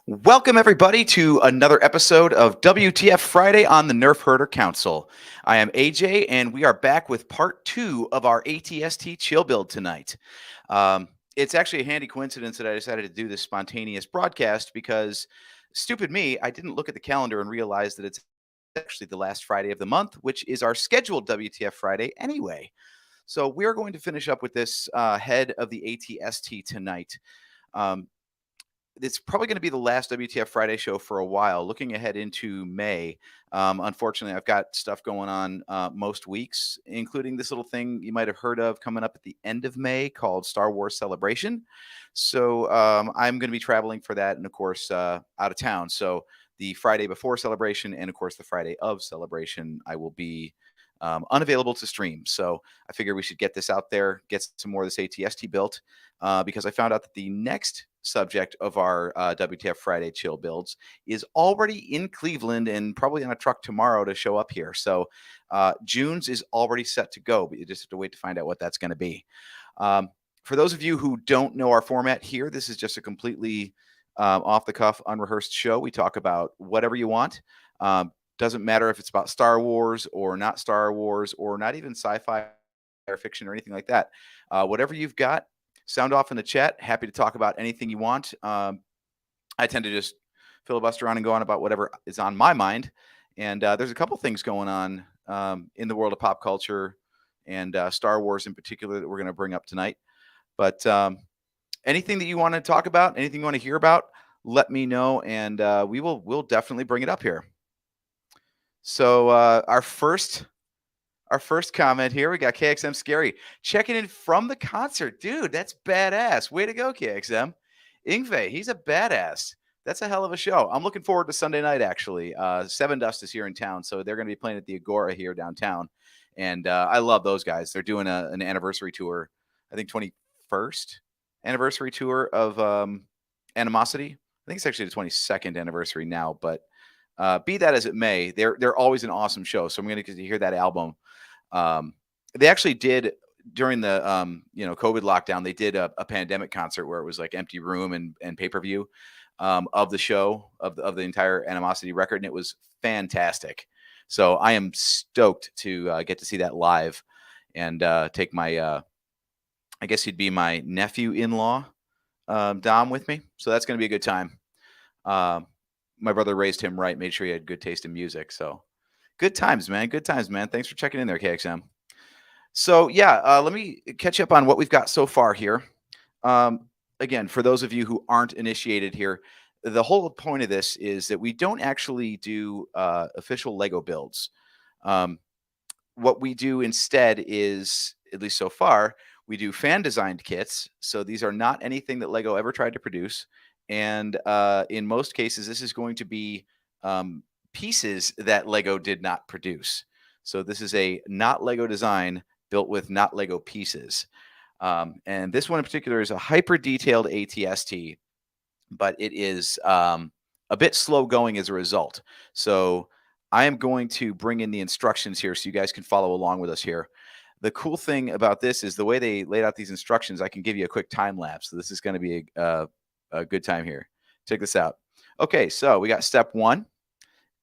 Welcome, everybody, to another episode of WTF Friday on the Nerf Herder Council. I am AJ, and we are back with part 2 of our ATST chill build tonight. It's actually a handy coincidence that I decided to do this spontaneous broadcast because, stupid me, I didn't look at the calendar and realize that it's actually the last Friday of the month, which is our scheduled WTF Friday anyway. So we're going to finish up with this head of the ATST tonight. Um, it's probably going to be the last WTF Friday show for a while. Looking ahead into May, unfortunately, I've got stuff going on most weeks, including this little thing you might have heard of coming up at the end of May called Star Wars Celebration. So I'm going to be traveling for that, and of course, out of town. So the Friday before Celebration, and of course, the Friday of Celebration, I will be unavailable to stream. So I figure we should get this out there, get some more of this ATST built, because I found out that the next subject of our WTF Friday chill builds is already in Cleveland and probably on a truck tomorrow to show up here. So June's is already set to go, but you just have to wait to find out what that's going to be. For those of you who don't know our format here, this is just a completely off the cuff, unrehearsed show. We talk about whatever you want. Doesn't matter if it's about Star Wars or not Star Wars or not even sci-fi or fiction or anything like that. Whatever you've got, sound off in the chat. Happy to talk about anything you want. I tend to just filibuster on and go on about whatever is on my mind. And there's a couple things going on in the world of pop culture and Star Wars in particular that we're going to bring up tonight. But anything that you want to talk about, anything you want to hear about, let me know, and we'll definitely bring it up here. So our first comment here, we got KXM Scary checking in from the concert. Dude, that's badass. Way to go, KXM. Ingve, he's a badass. That's a hell of a show. I'm looking forward to Sunday night, actually. Seven Dust is here in town, so they're going to be playing at the Agora here downtown. And I love those guys. They're doing an anniversary tour, I think 21st anniversary tour of Animosity. I think it's actually the 22nd anniversary now, but be that as it may, they're always an awesome show. So I'm going to get to hear that album. They actually did during the COVID lockdown. They did a pandemic concert where it was like empty room and pay-per-view of the show of the entire Animosity record, and it was fantastic. So I am stoked to get to see that live and take my I guess he'd be my nephew-in-law Dom with me. So that's going to be a good time. My brother raised him right, made sure he had good taste in music. So good times, man. Good times, man. Thanks for checking in there, KXM. So yeah, let me catch up on what we've got so far here. Again, for those of you who aren't initiated here, the whole point of this is that we don't actually do official Lego builds. What we do instead is, at least so far, we do fan-designed kits. So these are not anything that Lego ever tried to produce. And in most cases, this is going to be pieces that Lego did not produce. So this is a not Lego design built with not Lego pieces. And this one in particular is a hyper detailed ATST, but it is a bit slow going as a result. So I am going to bring in the instructions here so you guys can follow along with us here. The cool thing about this is the way they laid out these instructions, I can give you a quick time lapse. So this is going to be a good time here. Check this out. Okay, so we got step 1,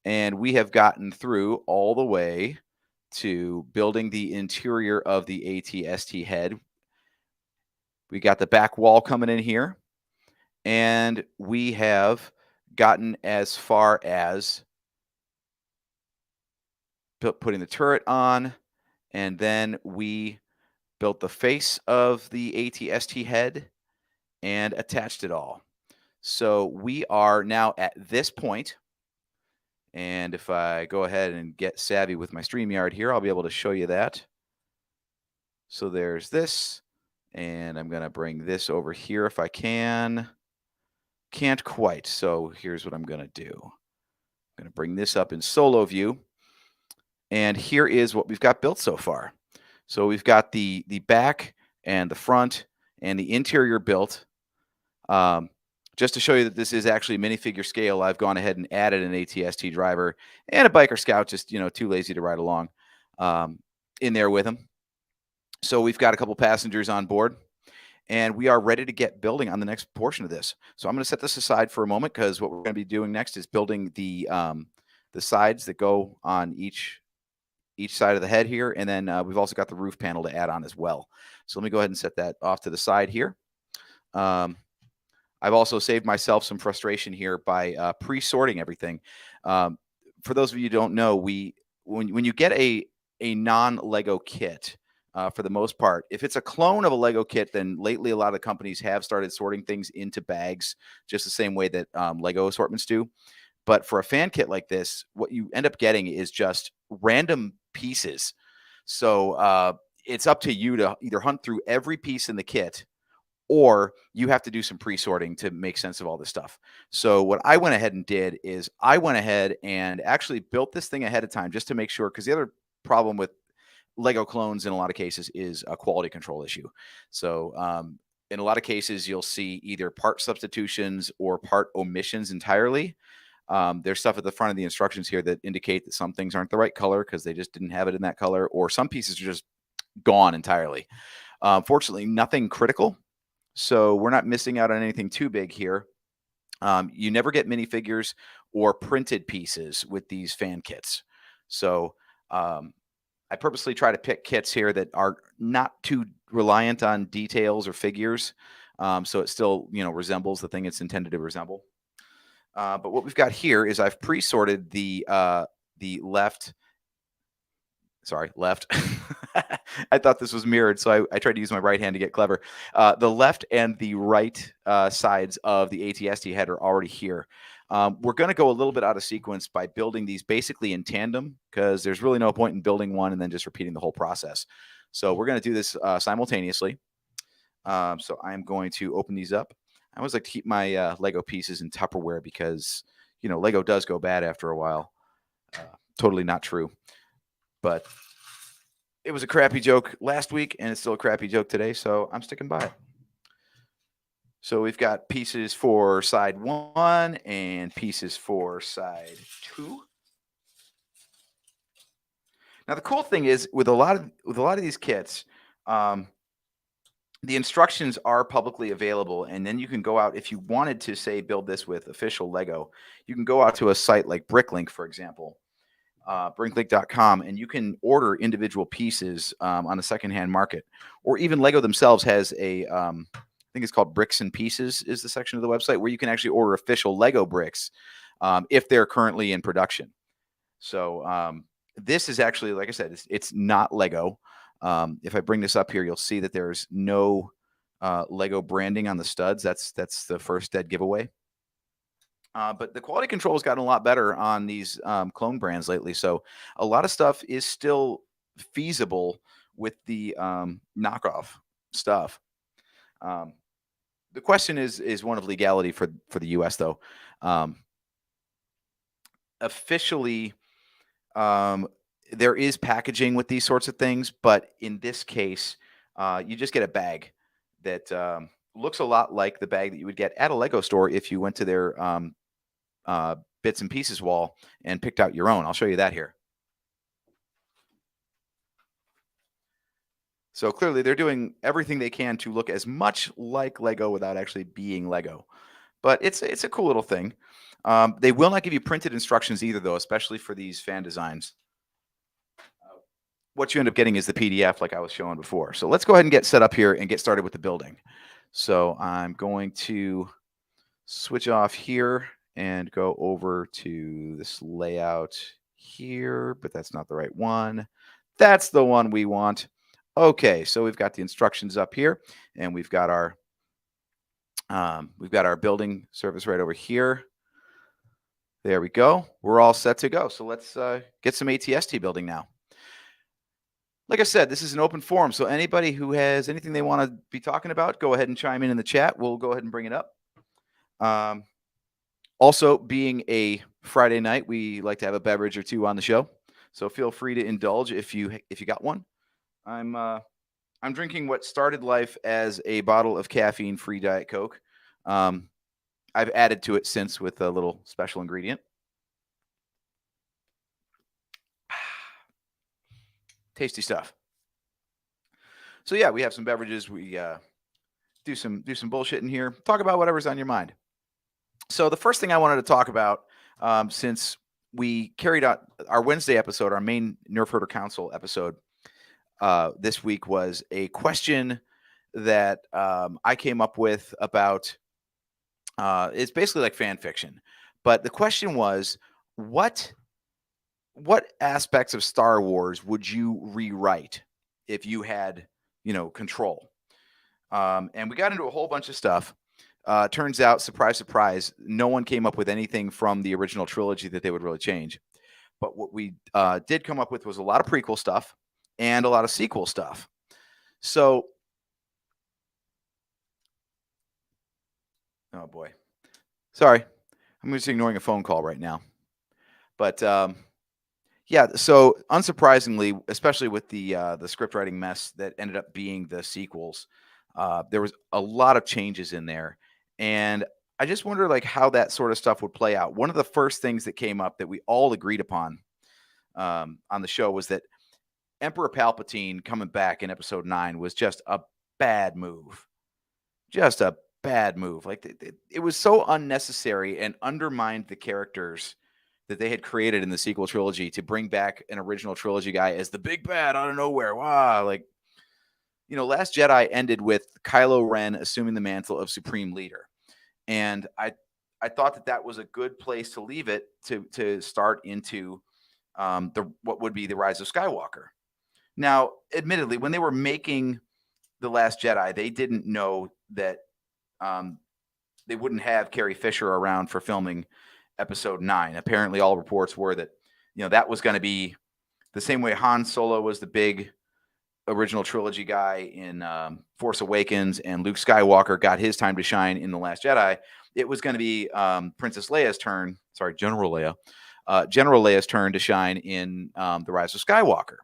and we have gotten through all the way to building the interior of the ATST head. We got the back wall coming in here, and we have gotten as far as putting the turret on, and then we built the face of the ATST head and attached it all. So we are now at this point, and if I go ahead and get savvy with my StreamYard here, I'll be able to show you that. So there's this, and I'm going to bring this over here if I can. Can't quite, so here's what I'm going to do. I'm going to bring this up in solo view, and here is what we've got built so far. So we've got the back and the front and the interior built. Just to show you that this is actually minifigure scale, I've gone ahead and added an ATST driver and a biker scout, just too lazy to ride along, in there with him. So we've got a couple passengers on board, and we are ready to get building on the next portion of this. So I'm going to set this aside for a moment because what we're going to be doing next is building the sides that go on each side of the head here, and then we've also got the roof panel to add on as well. So let me go ahead and set that off to the side here. I've also saved myself some frustration here by pre-sorting everything. For those of you who don't know, when you get a non-Lego kit, for the most part, if it's a clone of a Lego kit, then lately a lot of companies have started sorting things into bags, just the same way that Lego assortments do. But for a fan kit like this, what you end up getting is just random pieces. So it's up to you to either hunt through every piece in the kit, or you have to do some pre-sorting to make sense of all this stuff. So what I went ahead and did is I went ahead and actually built this thing ahead of time just to make sure, because the other problem with Lego clones in a lot of cases is a quality control issue. So in a lot of cases, you'll see either part substitutions or part omissions entirely. There's stuff at the front of the instructions here that indicate that some things aren't the right color because they just didn't have it in that color, or some pieces are just gone entirely. Fortunately, nothing critical. So we're not missing out on anything too big here. You never get minifigures or printed pieces with these fan kits. So I purposely try to pick kits here that are not too reliant on details or figures. So it still, resembles the thing it's intended to resemble. But what we've got here is I've pre-sorted the left. I thought this was mirrored, so I tried to use my right hand to get clever. The left and the right sides of the ATST head are already here. We're going to go a little bit out of sequence by building these basically in tandem, because there's really no point in building one and then just repeating the whole process. So we're going to do this simultaneously. So I'm going to open these up. I always like to keep my Lego pieces in Tupperware because, Lego does go bad after a while. Totally not true. But it was a crappy joke last week, and it's still a crappy joke today, so I'm sticking by it. So we've got pieces for side 1 and pieces for side 2. Now the cool thing is with a lot of these kits, the instructions are publicly available, and then you can go out if you wanted to, say, build this with official Lego. You can go out to a site like Bricklink, for example, bricklink.com, and you can order individual pieces on the secondhand market, or even Lego themselves has a I think it's called Bricks and Pieces is the section of the website where you can actually order official Lego bricks if they're currently in production. So this is actually, like I said, it's not Lego. If I bring this up here, you'll see that there's no Lego branding on the studs. That's the first dead giveaway. But the quality control has gotten a lot better on these clone brands lately. So a lot of stuff is still feasible with the knockoff stuff. The question is one of legality for the U.S. though. Officially, there is packaging with these sorts of things, but in this case, you just get a bag that looks a lot like the bag that you would get at a Lego store if you went to their bits and pieces wall and picked out your own. I'll show you that here. So clearly they're doing everything they can to look as much like Lego without actually being Lego. But it's a cool little thing. They will not give you printed instructions either, though, especially for these fan designs. What you end up getting is the PDF like I was showing before. So let's go ahead and get set up here and get started with the building. So I'm going to switch off here and go over to this layout here, but that's not the right one. That's the one we want. Okay, so we've got the instructions up here, and we've got our building surface right over here. There we go. We're all set to go. So let's get some ATST building now. Like I said, this is an open forum, so anybody who has anything they want to be talking about, go ahead and chime in the chat. We'll go ahead and bring it up. Also, being a Friday night, we like to have a beverage or two on the show, so feel free to indulge if you got one. I'm drinking what started life as a bottle of caffeine-free Diet Coke. I've added to it since with a little special ingredient. Tasty stuff. So yeah, we have some beverages. We do some bullshit in here. Talk about whatever's on your mind. So the first thing I wanted to talk about, since we carried out our Wednesday episode, our main Nerf Herder Council episode this week, was a question that I came up with about. It's basically like fan fiction, but the question was, what aspects of Star Wars would you rewrite if you had, control? And we got into a whole bunch of stuff. Turns out, surprise, surprise, no one came up with anything from the original trilogy that they would really change. But what we did come up with was a lot of prequel stuff and a lot of sequel stuff. So, oh boy, sorry, I'm just ignoring a phone call right now. But yeah, so unsurprisingly, especially with the script writing mess that ended up being the sequels, there was a lot of changes in there, and I just wonder like how that sort of stuff would play out. One of the first things that came up that we all agreed upon on the show was that Emperor Palpatine coming back in Episode 9 was just a bad move, just a bad move. Like it was so unnecessary and undermined the characters that they had created in the sequel trilogy to bring back an original trilogy guy as the big bad out of nowhere. Wow, like, Last Jedi ended with Kylo Ren assuming the mantle of Supreme Leader, and I thought that was a good place to leave it to start into the what would be the Rise of Skywalker. Now, admittedly, when they were making the Last Jedi, they didn't know that they wouldn't have Carrie Fisher around for filming Episode 9. Apparently, all reports were that that was going to be the same way Han Solo was the big original trilogy guy in Force Awakens, and Luke Skywalker got his time to shine in The Last Jedi. It was going to be Princess Leia's turn. Sorry, General Leia's turn to shine in The Rise of Skywalker.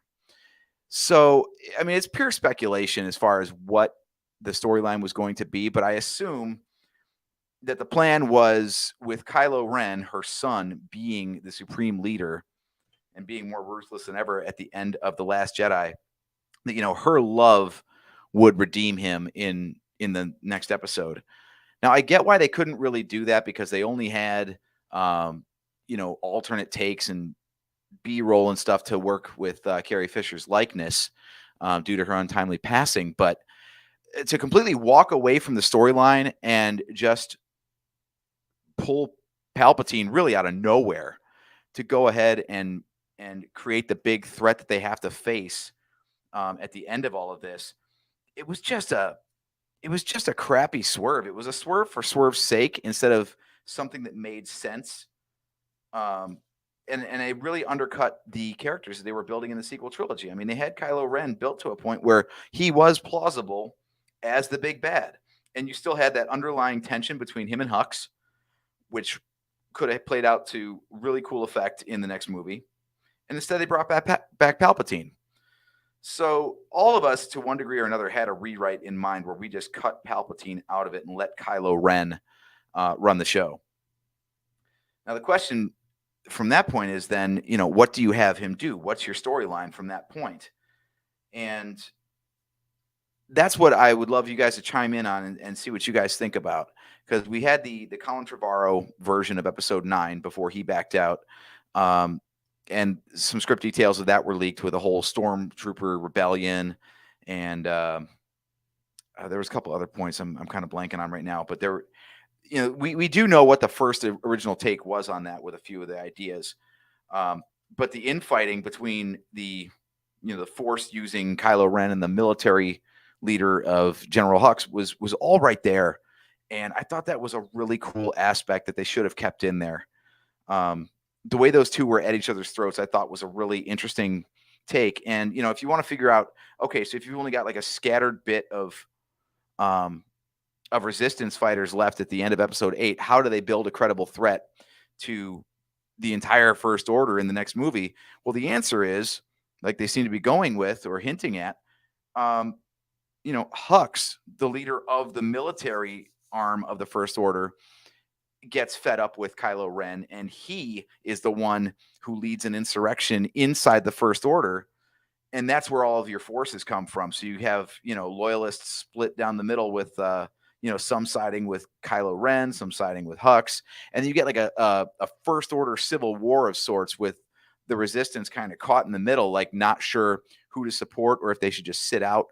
So, I mean, it's pure speculation as far as what the storyline was going to be, but I assume that the plan was with Kylo Ren, her son, being the supreme leader and being more ruthless than ever at the end of The Last Jedi, that, her love would redeem him in the next episode. Now, I get why they couldn't really do that because they only had, alternate takes and B-roll and stuff to work with Carrie Fisher's likeness due to her untimely passing. But to completely walk away from the storyline and just pull Palpatine really out of nowhere to go ahead and create the big threat that they have to face at the end of all of this, it was just a crappy swerve. It was a swerve for swerve's sake instead of something that made sense. And it really undercut the characters that they were building in the sequel trilogy. I mean, they had Kylo Ren built to a point where he was plausible as the big bad, and you still had that underlying tension between him and Hux, which could have played out to really cool effect in the next movie. And instead, they brought back Palpatine. So all of us, to one degree or another, had a rewrite in mind where we just cut Palpatine out of it and let Kylo Ren run the show. Now, the question from that point is then, what do you have him do? What's your storyline from that point? And that's what I would love you guys to chime in on and see what you guys think about. Because we had the Colin Trevorrow version of Episode 9 before he backed out. And some script details of that were leaked with a whole Stormtrooper rebellion. And there was a couple other points I'm kind of blanking on right now. But there, we do know what the first original take was on that with a few of the ideas. But the infighting between the Force using Kylo Ren and the military leader of General Hux was all right there. And I thought that was a really cool aspect that they should have kept in there. The way those two were at each other's throats, I thought was a really interesting take. And, if you want to figure out, okay, so if you've only got like a scattered bit of resistance fighters left at the end of Episode 8, how do they build a credible threat to the entire First Order in the next movie? Well, the answer is, like they seem to be going with or hinting at, Hux, the leader of the military arm of the First Order, gets fed up with Kylo Ren, and he is the one who leads an insurrection inside the First Order. and that's where all of your forces come from. So you have, loyalists split down the middle with, some siding with Kylo Ren, some siding with Hux, and you get like a first order civil war of sorts with the resistance kind of caught in the middle, like not sure who to support or if they should just sit out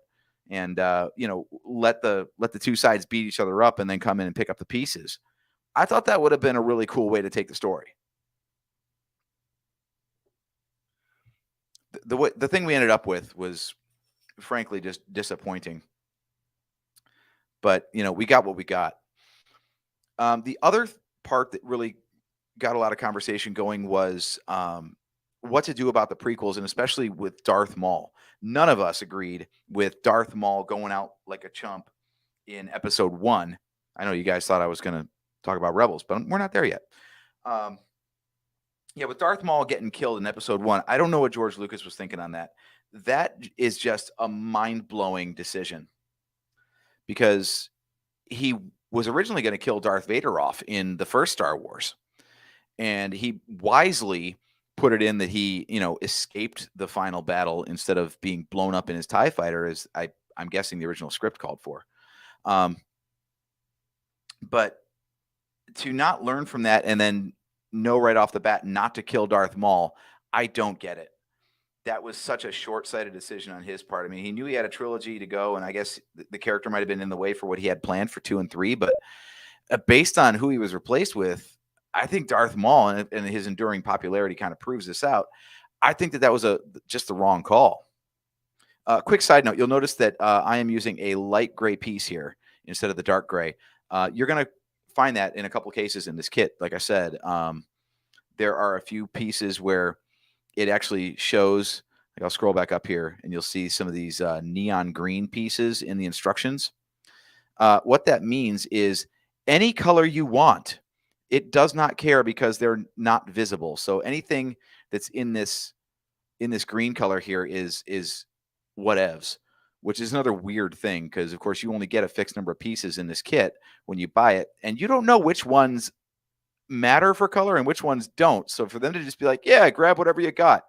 and let the two sides beat each other up and then come in and pick up the pieces. I thought that would have been a really cool way to take the story. The thing we ended up with was frankly just disappointing. But we got what we got. The other part that really got a lot of conversation going was what to do about the prequels, and especially with Darth Maul. None of us agreed with Darth Maul going out like a chump in Episode 1. I know you guys thought I was going to talk about Rebels, but we're not there yet. With Darth Maul getting killed in Episode 1, I don't know what George Lucas was thinking on that. That is just a mind-blowing decision, because he was originally going to kill Darth Vader off in the first Star Wars, and he wisely put it in that he, escaped the final battle instead of being blown up in his TIE fighter, as I'm guessing the original script called for. But to not learn from that and then know right off the bat not to kill Darth Maul, I don't get it. That was such a short-sighted decision on his part. I mean, he knew he had a trilogy to go, and I guess the character might have been in the way for what he had planned for 2 and 3, but based on who he was replaced with, I think Darth Maul and his enduring popularity kind of proves this out. I think that was just the wrong call. Quick side note, you'll notice that I am using a light gray piece here instead of the dark gray. You're going to find that in a couple cases in this kit. Like I said, there are a few pieces where it actually shows, like I'll scroll back up here and you'll see some of these neon green pieces in the instructions. What that means is any color you want, it does not care because they're not visible. So anything that's in this green color here is whatevs, which is another weird thing, because of course you only get a fixed number of pieces in this kit when you buy it, and you don't know which ones matter for color and which ones don't. So for them to just be like, yeah, grab whatever you got,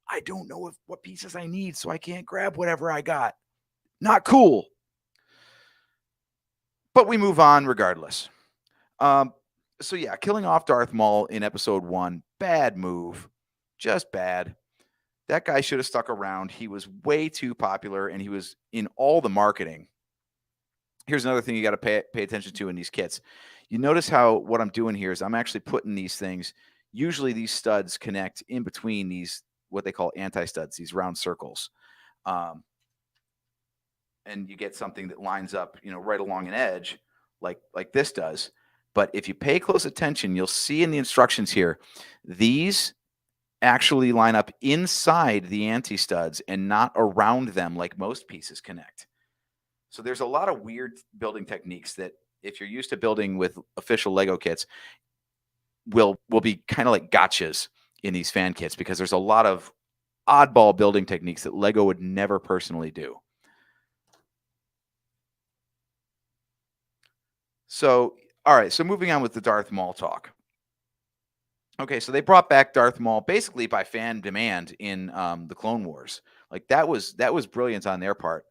I don't know what pieces I need, so I can't grab whatever I got. Not cool. But we move on regardless. So yeah, killing off Darth Maul in Episode 1, bad move. Just bad. That guy should have stuck around. He was way too popular, and he was in all the marketing. Here's another thing you got to pay attention to in these kits. You notice how what I'm doing here is I'm actually putting these things, usually these studs connect in between these, what they call anti-studs, these round circles. And you get something that lines up, right along an edge like this does. But if you pay close attention, you'll see in the instructions here, these actually line up inside the anti-studs and not around them like most pieces connect. So there's a lot of weird building techniques that, if you're used to building with official Lego kits, will be kind of like gotchas in these fan kits, because there's a lot of oddball building techniques that Lego would never personally do. So, all right, so moving on with the Darth Maul talk. Okay, so they brought back Darth Maul basically by fan demand in the Clone Wars. Like that was brilliant on their part.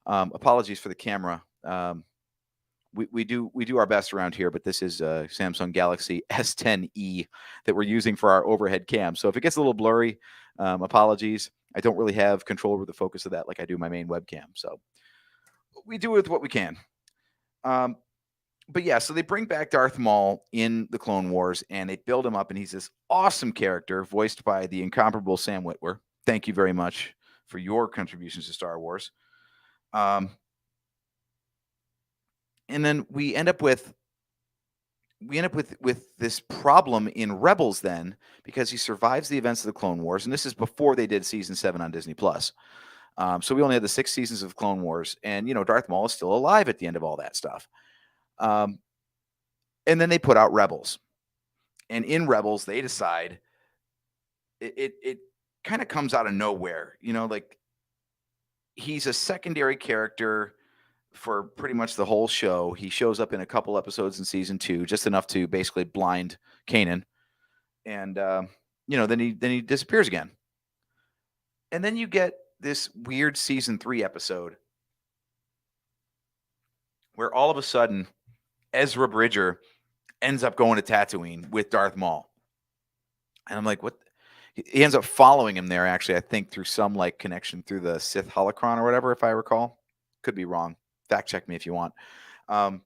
Apologies for the camera. We do our best around here, but this is a Samsung Galaxy S10e that we're using for our overhead cam. So if it gets a little blurry, apologies. I don't really have control over the focus of that like I do my main webcam. So we do with what we can. But yeah, so they bring back Darth Maul in the Clone Wars, and they build him up, and he's this awesome character voiced by the incomparable Sam Witwer. Thank you very much for your contributions to Star Wars. And then we end up with this problem in Rebels then, because he survives the events of the Clone Wars, and this is before they did season 7 on Disney Plus. So we only had the 6 seasons of Clone Wars, and Darth Maul is still alive at the end of all that stuff. And then they put out Rebels, and in Rebels they decide it kind of comes out of nowhere, like he's a secondary character for pretty much the whole show. He shows up in a couple episodes in season 2, just enough to basically blind Kanan, and then he disappears again. And then you get this weird season 3 episode where all of a sudden Ezra Bridger ends up going to Tatooine with Darth Maul. And I'm like, what? He ends up following him there, actually, I think, through some like connection through the Sith holocron or whatever, if I recall. Could be wrong. Fact check me if you want. And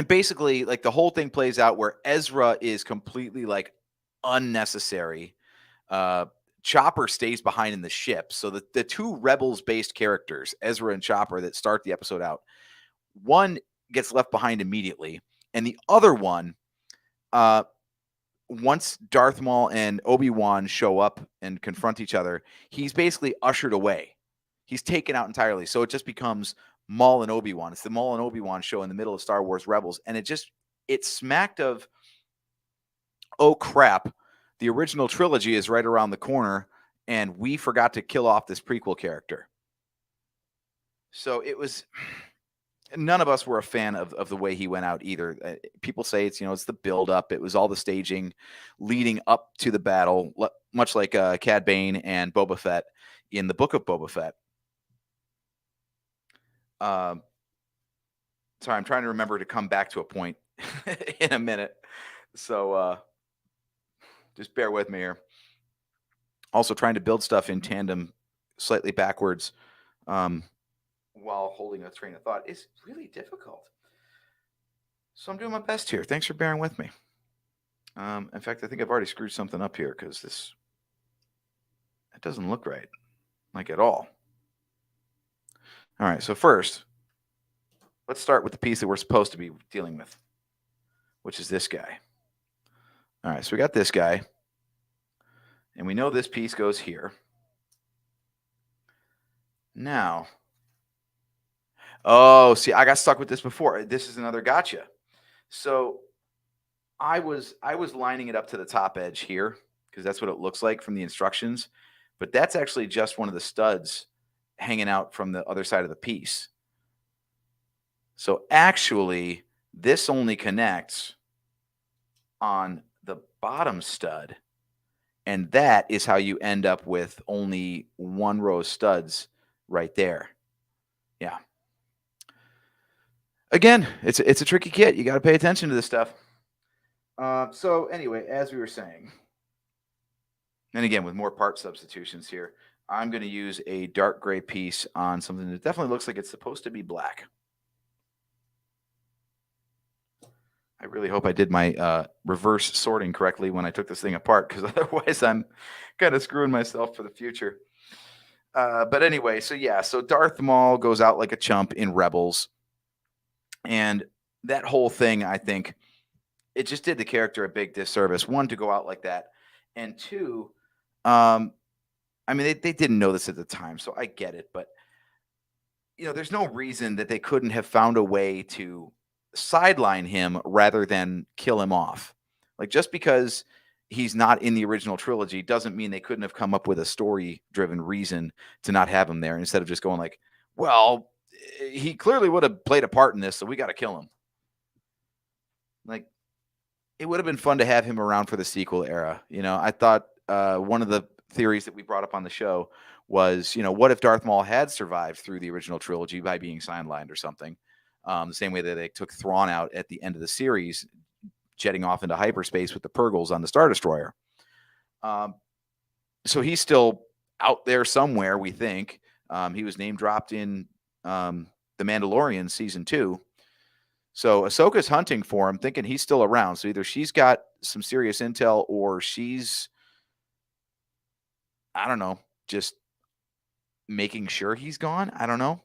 basically, like the whole thing plays out where Ezra is completely like unnecessary. Chopper stays behind in the ship. So the two rebels-based characters, Ezra and Chopper, that start the episode out, one gets left behind immediately, and the other one, once Darth Maul and Obi-Wan show up and confront each other, he's basically ushered away. He's taken out entirely. So it just becomes Maul and Obi-Wan. It's the Maul and Obi-Wan show in the middle of Star Wars Rebels. And it smacked of, oh crap, the original trilogy is right around the corner, and we forgot to kill off this prequel character. So it was... None of us were a fan of the way he went out either. People say it's the build-up. It was all the staging leading up to the battle, much like Cad Bane and Boba Fett in the Book of Boba Fett. Sorry, I'm trying to remember to come back to a point in a minute. So just bear with me here. Also trying to build stuff in tandem slightly backwards. While holding a train of thought is really difficult. So I'm doing my best here. Thanks for bearing with me. In fact, I think I've already screwed something up here because it doesn't look right, like at all. All right, so first, let's start with the piece that we're supposed to be dealing with, which is this guy. All right, so we got this guy, and we know this piece goes here. Now... Oh, see, I got stuck with this before. This is another gotcha. So I was lining it up to the top edge here because that's what it looks like from the instructions. But that's actually just one of the studs hanging out from the other side of the piece. So actually, this only connects on the bottom stud. And that is how you end up with only one row of studs right there. Yeah. Again, it's a tricky kit. You got to pay attention to this stuff. So anyway, as we were saying, and again, with more part substitutions here, I'm going to use a dark gray piece on something that definitely looks like it's supposed to be black. I really hope I did my reverse sorting correctly when I took this thing apart, because otherwise I'm kind of screwing myself for the future. But anyway, so Darth Maul goes out like a chump in Rebels. And that whole thing, I think, it just did the character a big disservice. One, to go out like that. And two, I mean, they didn't know this at the time, so I get it. But, there's no reason that they couldn't have found a way to sideline him rather than kill him off. Like, just because he's not in the original trilogy doesn't mean they couldn't have come up with a story-driven reason to not have him there, instead of just going like, well, he clearly would have played a part in this, so we got to kill him. Like, it would have been fun to have him around for the sequel era. I thought one of the theories that we brought up on the show was, what if Darth Maul had survived through the original trilogy by being sidelined or something? The same way that they took Thrawn out at the end of the series, jetting off into hyperspace with the Purgles on the Star Destroyer. So he's still out there somewhere, we think. He was name dropped in The Mandalorian season 2. So Ahsoka's hunting for him, thinking he's still around. So either she's got some serious intel, or she's, I don't know, just making sure he's gone. I don't know.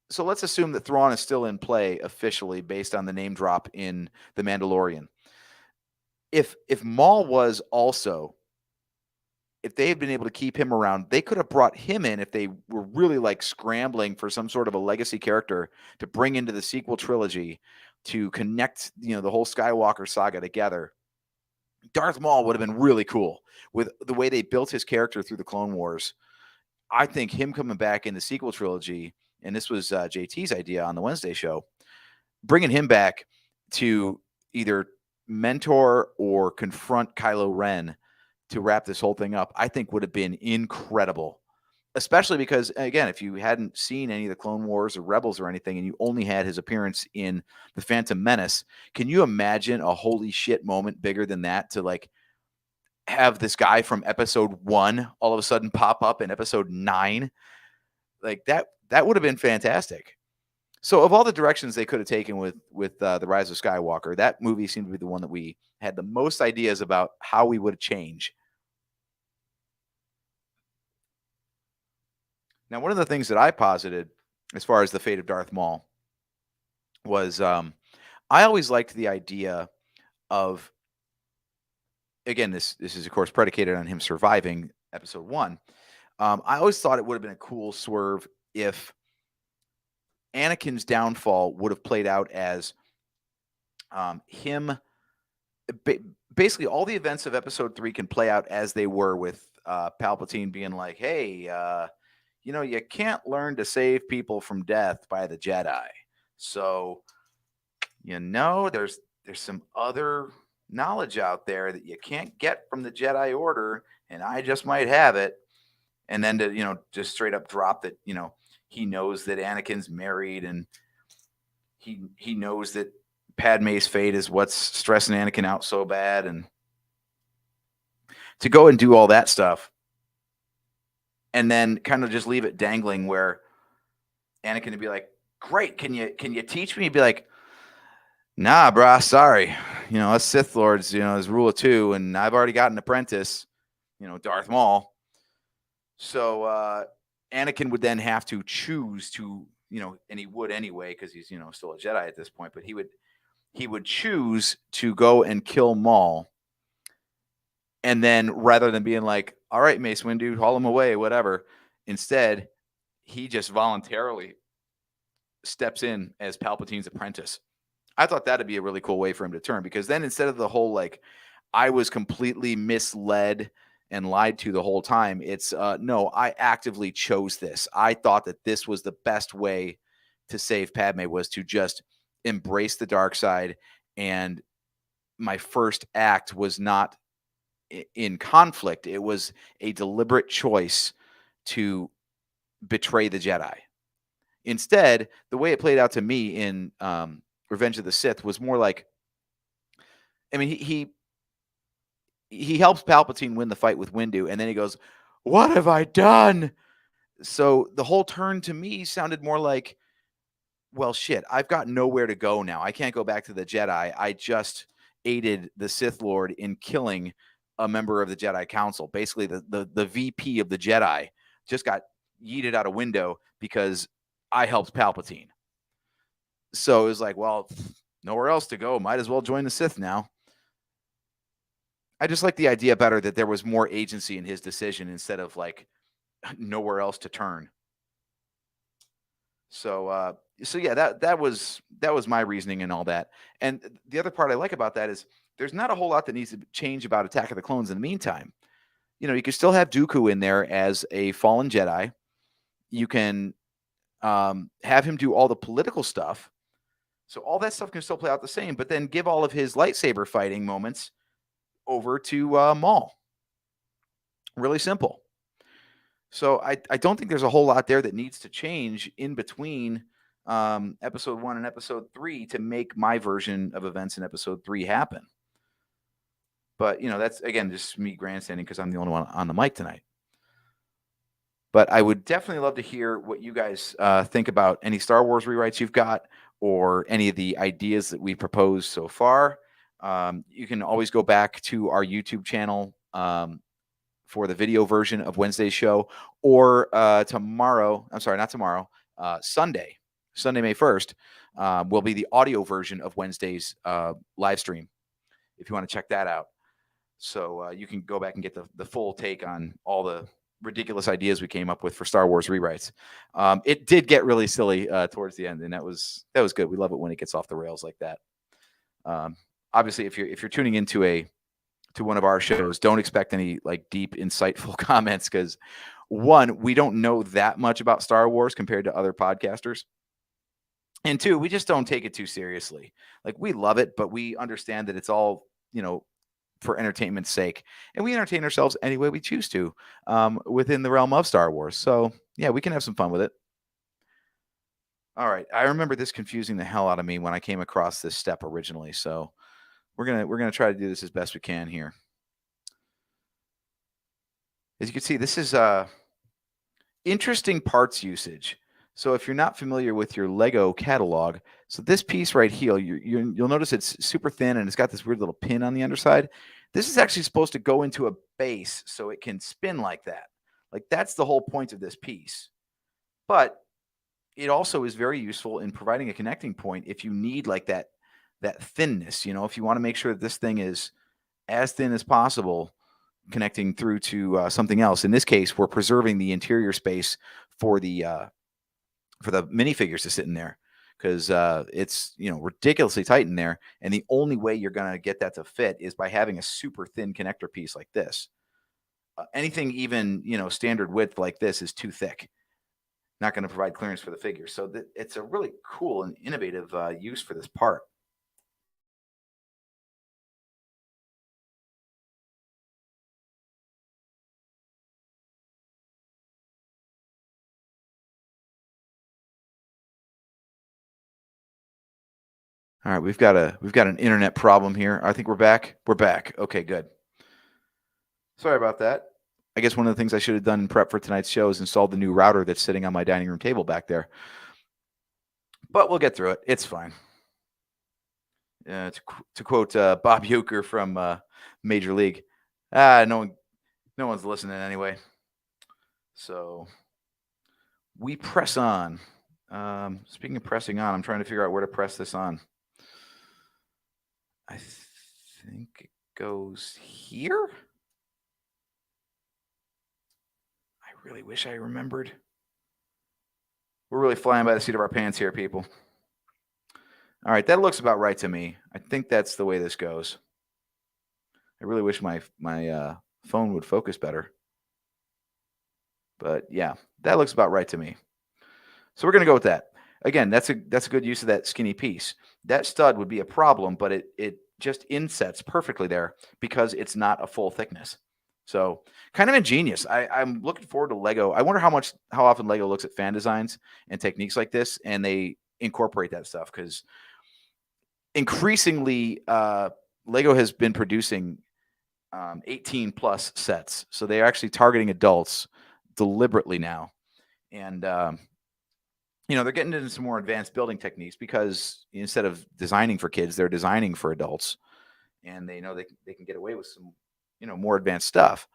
So let's assume that Thrawn is still in play officially based on the name drop in The Mandalorian. If Maul was also, if they had been able to keep him around, they could have brought him in if they were really like scrambling for some sort of a legacy character to bring into the sequel trilogy to connect, the whole Skywalker saga together. Darth Maul would have been really cool with the way they built his character through the Clone Wars. I think him coming back in the sequel trilogy, and this was JT's idea on the Wednesday show, bringing him back to either mentor or confront Kylo Ren to wrap this whole thing up, I think would have been incredible. Especially because, again, if you hadn't seen any of the Clone Wars or Rebels or anything, and you only had his appearance in the Phantom Menace, can you imagine a holy shit moment bigger than that to like have this guy from episode 1 all of a sudden pop up in episode 9? Like that would have been fantastic. So of all the directions they could have taken with the Rise of Skywalker, that movie seemed to be the one that we had the most ideas about how we would change. Now, one of the things that I posited as far as the fate of Darth Maul was I always liked the idea of, again, this is of course predicated on him surviving episode 1. I always thought it would have been a cool swerve if Anakin's downfall would have played out as him. Basically, all the events of episode 3 can play out as they were, with Palpatine being like, hey, you can't learn to save people from death by the Jedi. So, there's some other knowledge out there that you can't get from the Jedi Order, and I just might have it. And then to, just straight up drop that, he knows that Anakin's married, and he knows that Padme's fate is what's stressing Anakin out so bad, and to go and do all that stuff and then kind of just leave it dangling where Anakin would be like, great, can you teach me? He'd be like, nah, brah, sorry. Us Sith Lords, is rule of 2, and I've already got an apprentice, Darth Maul. So Anakin would then have to choose to, and he would anyway, because he's, still a Jedi at this point, but he would choose to go and kill Maul. And then rather than being like, all right, Mace Windu, haul him away, whatever, instead, he just voluntarily steps in as Palpatine's apprentice. I thought that'd be a really cool way for him to turn, because then instead of the whole, like, I was completely misled and lied to the whole time, it's, no, I actively chose this. I thought that this was the best way to save Padme, was to just embrace the dark side. And my first act was not in conflict. It was a deliberate choice to betray the Jedi. Instead, the way it played out to me in Revenge of the Sith was more like, I mean, he helps Palpatine win the fight with Windu, and then he goes, what have I done? So the whole turn to me sounded more like, well, shit, I've got nowhere to go now. I can't go back to the Jedi. I just aided the Sith Lord in killing a member of the Jedi Council. Basically, the VP of the Jedi just got yeeted out a window because I helped Palpatine. So it was like, well, nowhere else to go. Might as well join the Sith now. I just like the idea better that there was more agency in his decision instead of like nowhere else to turn. So yeah, that was my reasoning and all that. And the other part I like about that is there's not a whole lot that needs to change about Attack of the Clones in the meantime. You can still have Dooku in there as a fallen Jedi. You can have him do all the political stuff. So all that stuff can still play out the same, but then give all of his lightsaber fighting moments over to Maul. Really simple. So I don't think there's a whole lot there that needs to change in between episode 1 and episode 3 to make my version of events in episode 3 happen. But, that's, again, just me grandstanding because I'm the only one on the mic tonight. But I would definitely love to hear what you guys think about any Star Wars rewrites you've got, or any of the ideas that we proposed so far. You can always go back to our YouTube channel for the video version of Wednesday's show, or tomorrow, I'm sorry, not tomorrow, Sunday, May 1st, will be the audio version of Wednesday's live stream, if you want to check that out. So you can go back and get the full take on all the ridiculous ideas we came up with for Star Wars rewrites. It did get really silly towards the end, and that was good. We love it when it gets off the rails like that. Obviously, if you're tuning into one of our shows, don't expect any like deep, insightful comments, because one, we don't know that much about Star Wars compared to other podcasters. And two, we just don't take it too seriously. Like, we love it, but we understand that it's all, for entertainment's sake, and we entertain ourselves any way we choose to within the realm of Star Wars. So yeah, we can have some fun with it. All right, I remember this confusing the hell out of me when I came across this step originally. So we're gonna try to do this as best we can here. As you can see, this is interesting parts usage. So if you're not familiar with your Lego catalog, so this piece right here, you'll notice it's super thin and it's got this weird little pin on the underside. This is actually supposed to go into a base so it can spin like that. Like that's the whole point of this piece. But it also is very useful in providing a connecting point if you need like that thinness. If you want to make sure that this thing is as thin as possible, connecting through to something else. In this case, we're preserving the interior space for the minifigures to sit in there because it's ridiculously tight in there, and the only way you're going to get that to fit is by having a super thin connector piece like this. Anything even standard width like this is too thick, not going to provide clearance for the figure. So it's a really cool and innovative use for this part. All right, we've got an internet problem here. I think we're back. We're back. Okay, good. Sorry about that. I guess one of the things I should have done in prep for tonight's show is installed the new router that's sitting on my dining room table back there. But we'll get through it. It's fine. To quote Bob Uecker from Major League, no one's listening anyway. So we press on. Speaking of pressing on, I'm trying to figure out where to press this on. I think it goes here. I really wish I remembered. We're really flying by the seat of our pants here, people. All right, that looks about right to me. I think that's the way this goes. I really wish my phone would focus better. But yeah, that looks about right to me. So we're going to go with that. Again, that's a good use of that skinny piece. That stud would be a problem, but it just insets perfectly there because it's not a full thickness. So kind of ingenious. I'm looking forward to Lego. I wonder how often Lego looks at fan designs and techniques like this, and they incorporate that stuff because increasingly Lego has been producing 18 plus sets. So they're actually targeting adults deliberately now. And they're getting into some more advanced building techniques because instead of designing for kids, they're designing for adults, and they know they can get away with some, more advanced stuff.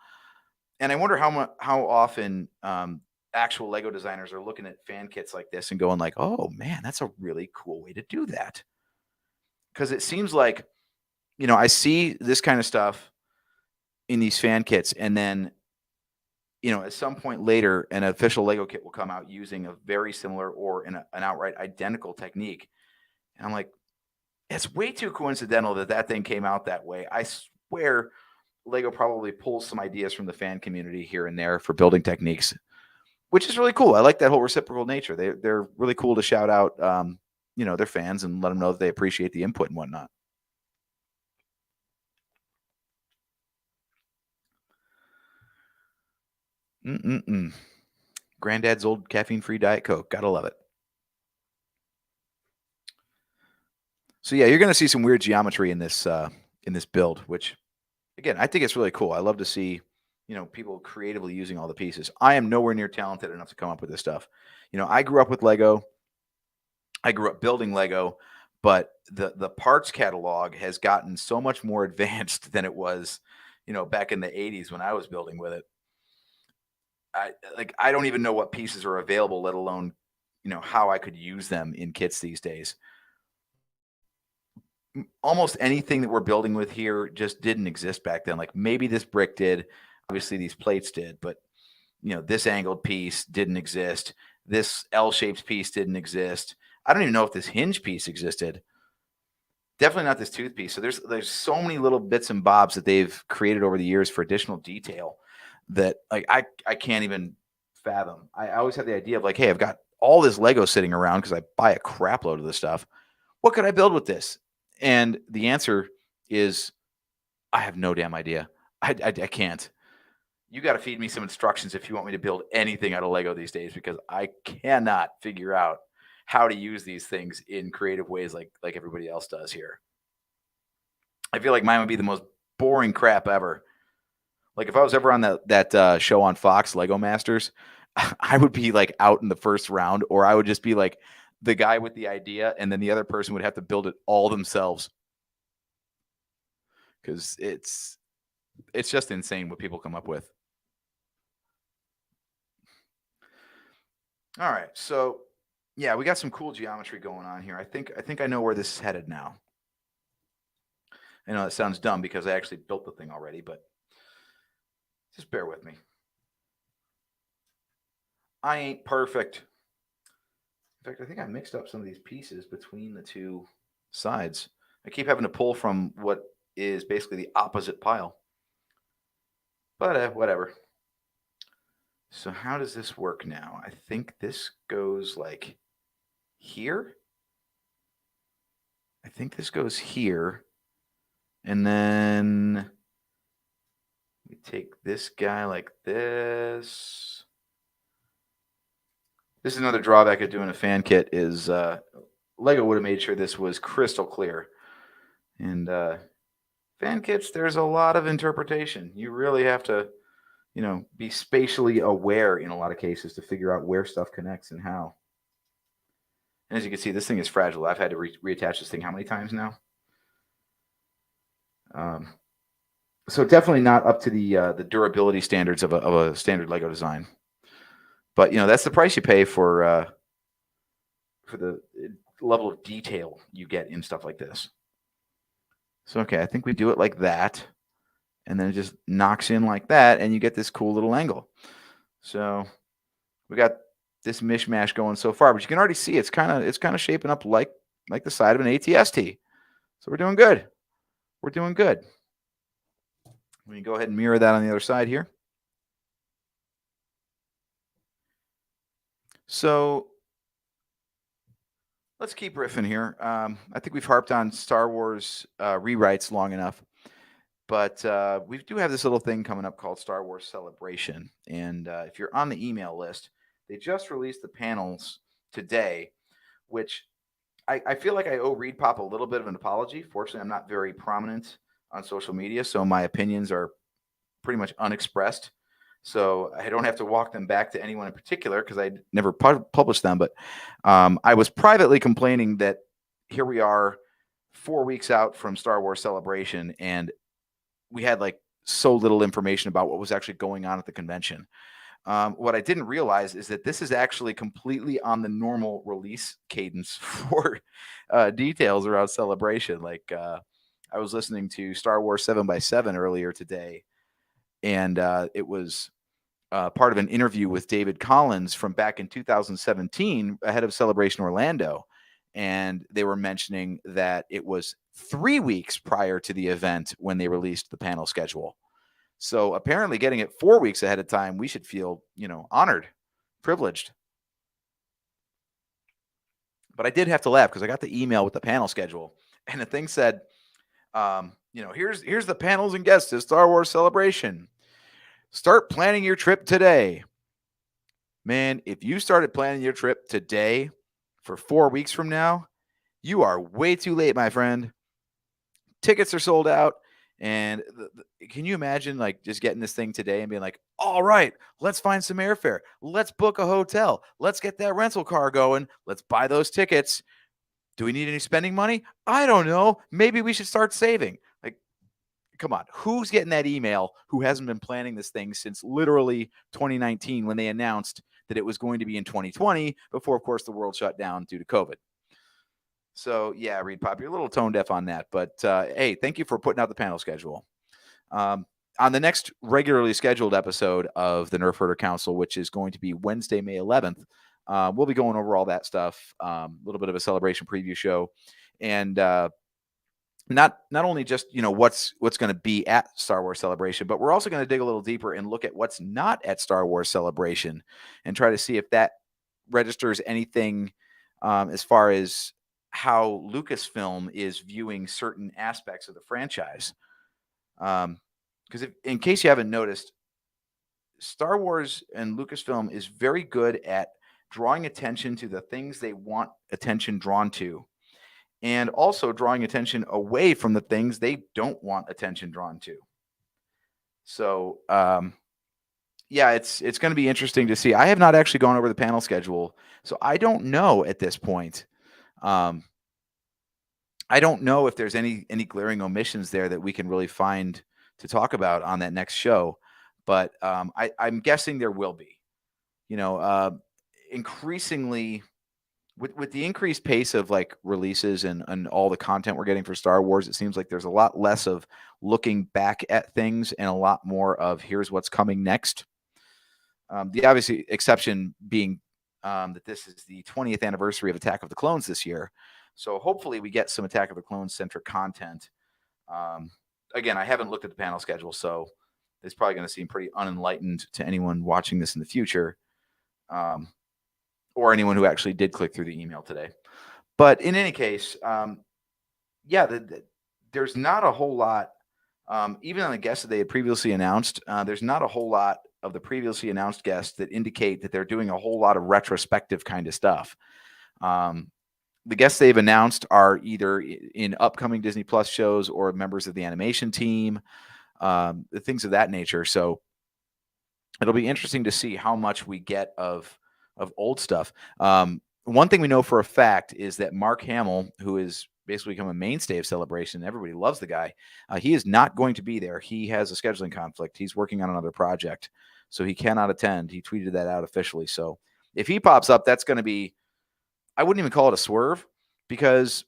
And I wonder how often actual Lego designers are looking at fan kits like this and going like, "Oh man, that's a really cool way to do that." Because it seems like, I see this kind of stuff in these fan kits, and then at some point later, an official Lego kit will come out using a very similar or an outright identical technique. And I'm like, it's way too coincidental that thing came out that way. I swear Lego probably pulls some ideas from the fan community here and there for building techniques, which is really cool. I like that whole reciprocal nature. They're really cool to shout out, their fans and let them know that they appreciate the input and whatnot. Granddad's old caffeine-free Diet Coke. Gotta love it. So yeah, you're going to see some weird geometry in this build, which, again, I think it's really cool. I love to see, people creatively using all the pieces. I am nowhere near talented enough to come up with this stuff. I grew up with Lego. I grew up building Lego, but the parts catalog has gotten so much more advanced than it was, back in the 80s when I was building with it. I don't even know what pieces are available, let alone, how I could use them in kits these days. Almost anything that we're building with here just didn't exist back then. Like maybe this brick did, obviously these plates did, but this angled piece didn't exist. This L-shaped piece didn't exist. I don't even know if this hinge piece existed. Definitely not this tooth piece. So there's so many little bits and bobs that they've created over the years for additional detail that like I can't even fathom. I always have the idea of like, hey, I've got all this Lego sitting around because I buy a crap load of this stuff. What could I build with this? And the answer is I have no damn idea. I can't. You got to feed me some instructions if you want me to build anything out of Lego these days, because I cannot figure out how to use these things in creative ways like everybody else does here. I feel like mine would be the most boring crap ever. Like if I was ever on that show on Fox, Lego Masters, I would be like out in the first round, or I would just be like the guy with the idea, and then the other person would have to build it all themselves, because it's just insane what people come up with. All right, so yeah, we got some cool geometry going on here. I think I know where this is headed now. I know that sounds dumb because I actually built the thing already, but just bear with me. I ain't perfect. In fact, I think I mixed up some of these pieces between the two sides. I keep having to pull from what is basically the opposite pile. But whatever. So how does this work now? I think this goes like here. I think this goes here. And then we take this guy like this. This is another drawback of doing a fan kit is Lego would have made sure this was crystal clear. And fan kits, there's a lot of interpretation. You really have to, be spatially aware in a lot of cases to figure out where stuff connects and how. And as you can see, this thing is fragile. I've had to reattach this thing how many times now? So definitely not up to the durability standards of a standard Lego design. But that's the price you pay for the level of detail you get in stuff like this. So okay, I think we do it like that, and then it just knocks in like that, and you get this cool little angle. So we got this mishmash going so far, but you can already see it's kind of shaping up like the side of an ATST. So we're doing good. We're doing good. We can go ahead and mirror that on the other side here. So let's keep riffing here. I think we've harped on Star Wars rewrites long enough, but we do have this little thing coming up called Star Wars Celebration. And if you're on the email list, they just released the panels today, which I feel like I owe Reed Pop a little bit of an apology. Fortunately, I'm not very prominent on social media, so my opinions are pretty much unexpressed. So I don't have to walk them back to anyone in particular because I never published them. But I was privately complaining that here we are 4 weeks out from Star Wars Celebration, and we had like so little information about what was actually going on at the convention. What I didn't realize is that this is actually completely on the normal release cadence for details around Celebration. Like I was listening to Star Wars 7x7 earlier today, and it was part of an interview with David Collins from back in 2017 ahead of Celebration Orlando. And they were mentioning that it was 3 weeks prior to the event when they released the panel schedule. So apparently getting it 4 weeks ahead of time, we should feel, honored, privileged. But I did have to laugh because I got the email with the panel schedule, and the thing said, here's the panels and guests to Star Wars Celebration. Start planning your trip today. Man, if you started planning your trip today for 4 weeks from now, you are way too late, my friend. Tickets are sold out. And can you imagine like just getting this thing today and being like, all right, let's find some airfare. Let's book a hotel. Let's get that rental car going. Let's buy those tickets. Do we need any spending money? I don't know. Maybe we should start saving. Like, come on. Who's getting that email who hasn't been planning this thing since literally 2019 when they announced that it was going to be in 2020 before, of course, the world shut down due to COVID? So, yeah, Reed Pop, you're a little tone deaf on that. But, hey, thank you for putting out the panel schedule. On the next regularly scheduled episode of the Nerf Herder Council, which is going to be Wednesday, May 11th, we'll be going over all that stuff, a little bit of a celebration preview show. And not only just, what's going to be at Star Wars Celebration, but we're also going to dig a little deeper and look at what's not at Star Wars Celebration and try to see if that registers anything as far as how Lucasfilm is viewing certain aspects of the franchise. Because in case you haven't noticed, Star Wars and Lucasfilm is very good at drawing attention to the things they want attention drawn to, and also drawing attention away from the things they don't want attention drawn to. So, yeah, it's going to be interesting to see. I have not actually gone over the panel schedule, so I don't know at this point. I don't know if there's any glaring omissions there that we can really find to talk about on that next show, but I'm guessing there will be. You know, increasingly with the increased pace of like releases and all the content we're getting for Star Wars, it seems like there's a lot less of looking back at things and a lot more of here's what's coming next. The obvious exception being that this is the 20th anniversary of Attack of the Clones this year. So hopefully we get some Attack of the Clones centric content. Again, I haven't looked at the panel schedule, so it's probably going to seem pretty unenlightened to anyone watching this in the future, or anyone who actually did click through the email today. But in any case, yeah, there's not a whole lot. Even on the guests that they had previously announced, there's not a whole lot of the previously announced guests that indicate that they're doing a whole lot of retrospective kind of stuff. The guests they've announced are either in upcoming Disney Plus shows or members of the animation team, things of that nature. So it'll be interesting to see how much we get of old stuff. One thing we know for a fact is that Mark Hamill, who is basically become a mainstay of Celebration, everybody loves the guy. He is not going to be there. He has a scheduling conflict. He's working on another project, so he cannot attend. He tweeted that out officially. So if he pops up, that's going to be, I wouldn't even call it a swerve, because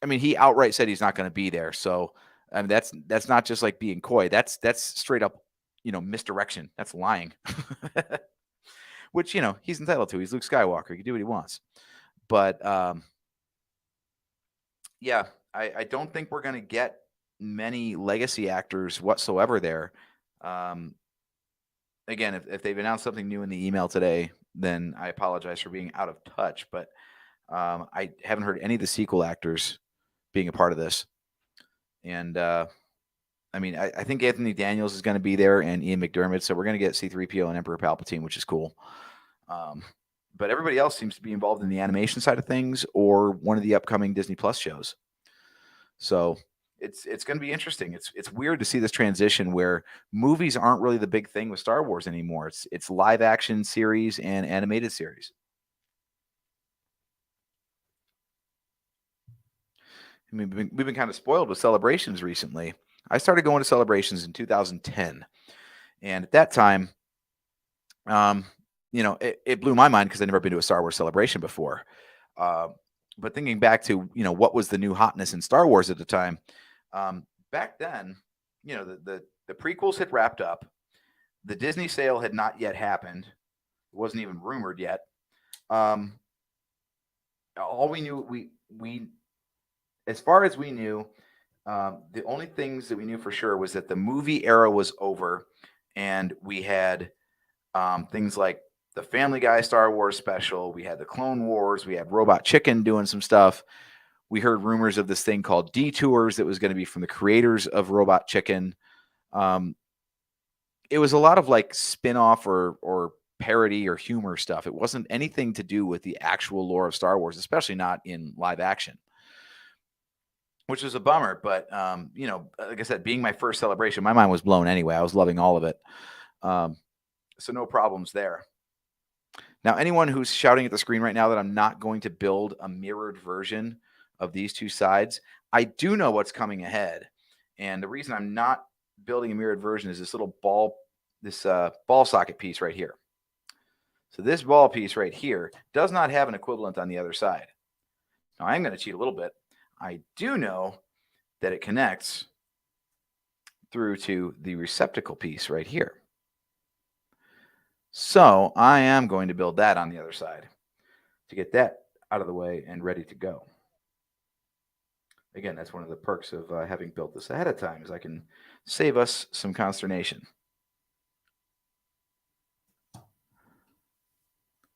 I mean, he outright said he's not going to be there. So I mean, that's not just like being coy. That's straight up, misdirection. That's lying. Which, he's entitled to. He's Luke Skywalker. He can do what he wants. But yeah, I don't think we're going to get many legacy actors whatsoever there. Again, if they've announced something new in the email today, then I apologize for being out of touch. But I haven't heard any of the sequel actors being a part of this. And I mean, I think Anthony Daniels is going to be there and Ian McDermott. So we're going to get C-3PO and Emperor Palpatine, which is cool. But everybody else seems to be involved in the animation side of things or one of the upcoming Disney Plus shows. So it's going to be interesting. It's weird to see this transition where movies aren't really the big thing with Star Wars anymore. It's live action series and animated series. I mean, we've been kind of spoiled with Celebrations recently. I started going to Celebrations in 2010, and at that time, it blew my mind because I'd never been to a Star Wars Celebration before. But thinking back to, what was the new hotness in Star Wars at the time, back then, the prequels had wrapped up. The Disney sale had not yet happened. It wasn't even rumored yet. All we knew, as far as we knew, the only things that we knew for sure was that the movie era was over, and we had things like the Family Guy Star Wars special. We had the Clone Wars. We had Robot Chicken doing some stuff. We heard rumors of this thing called Detours that was going to be from the creators of Robot Chicken. It was a lot of like spin-off or parody or humor stuff. It wasn't anything to do with the actual lore of Star Wars, especially not in live action, which was a bummer. But, like I said, being my first Celebration, my mind was blown anyway. I was loving all of it. So no problems there. Now, anyone who's shouting at the screen right now that I'm not going to build a mirrored version of these two sides, I do know what's coming ahead. And the reason I'm not building a mirrored version is this little ball socket piece right here. So this ball piece right here does not have an equivalent on the other side. Now, I'm going to cheat a little bit. I do know that it connects through to the receptacle piece right here. So I am going to build that on the other side to get that out of the way and ready to go. Again, that's one of the perks of having built this ahead of time, is I can save us some consternation.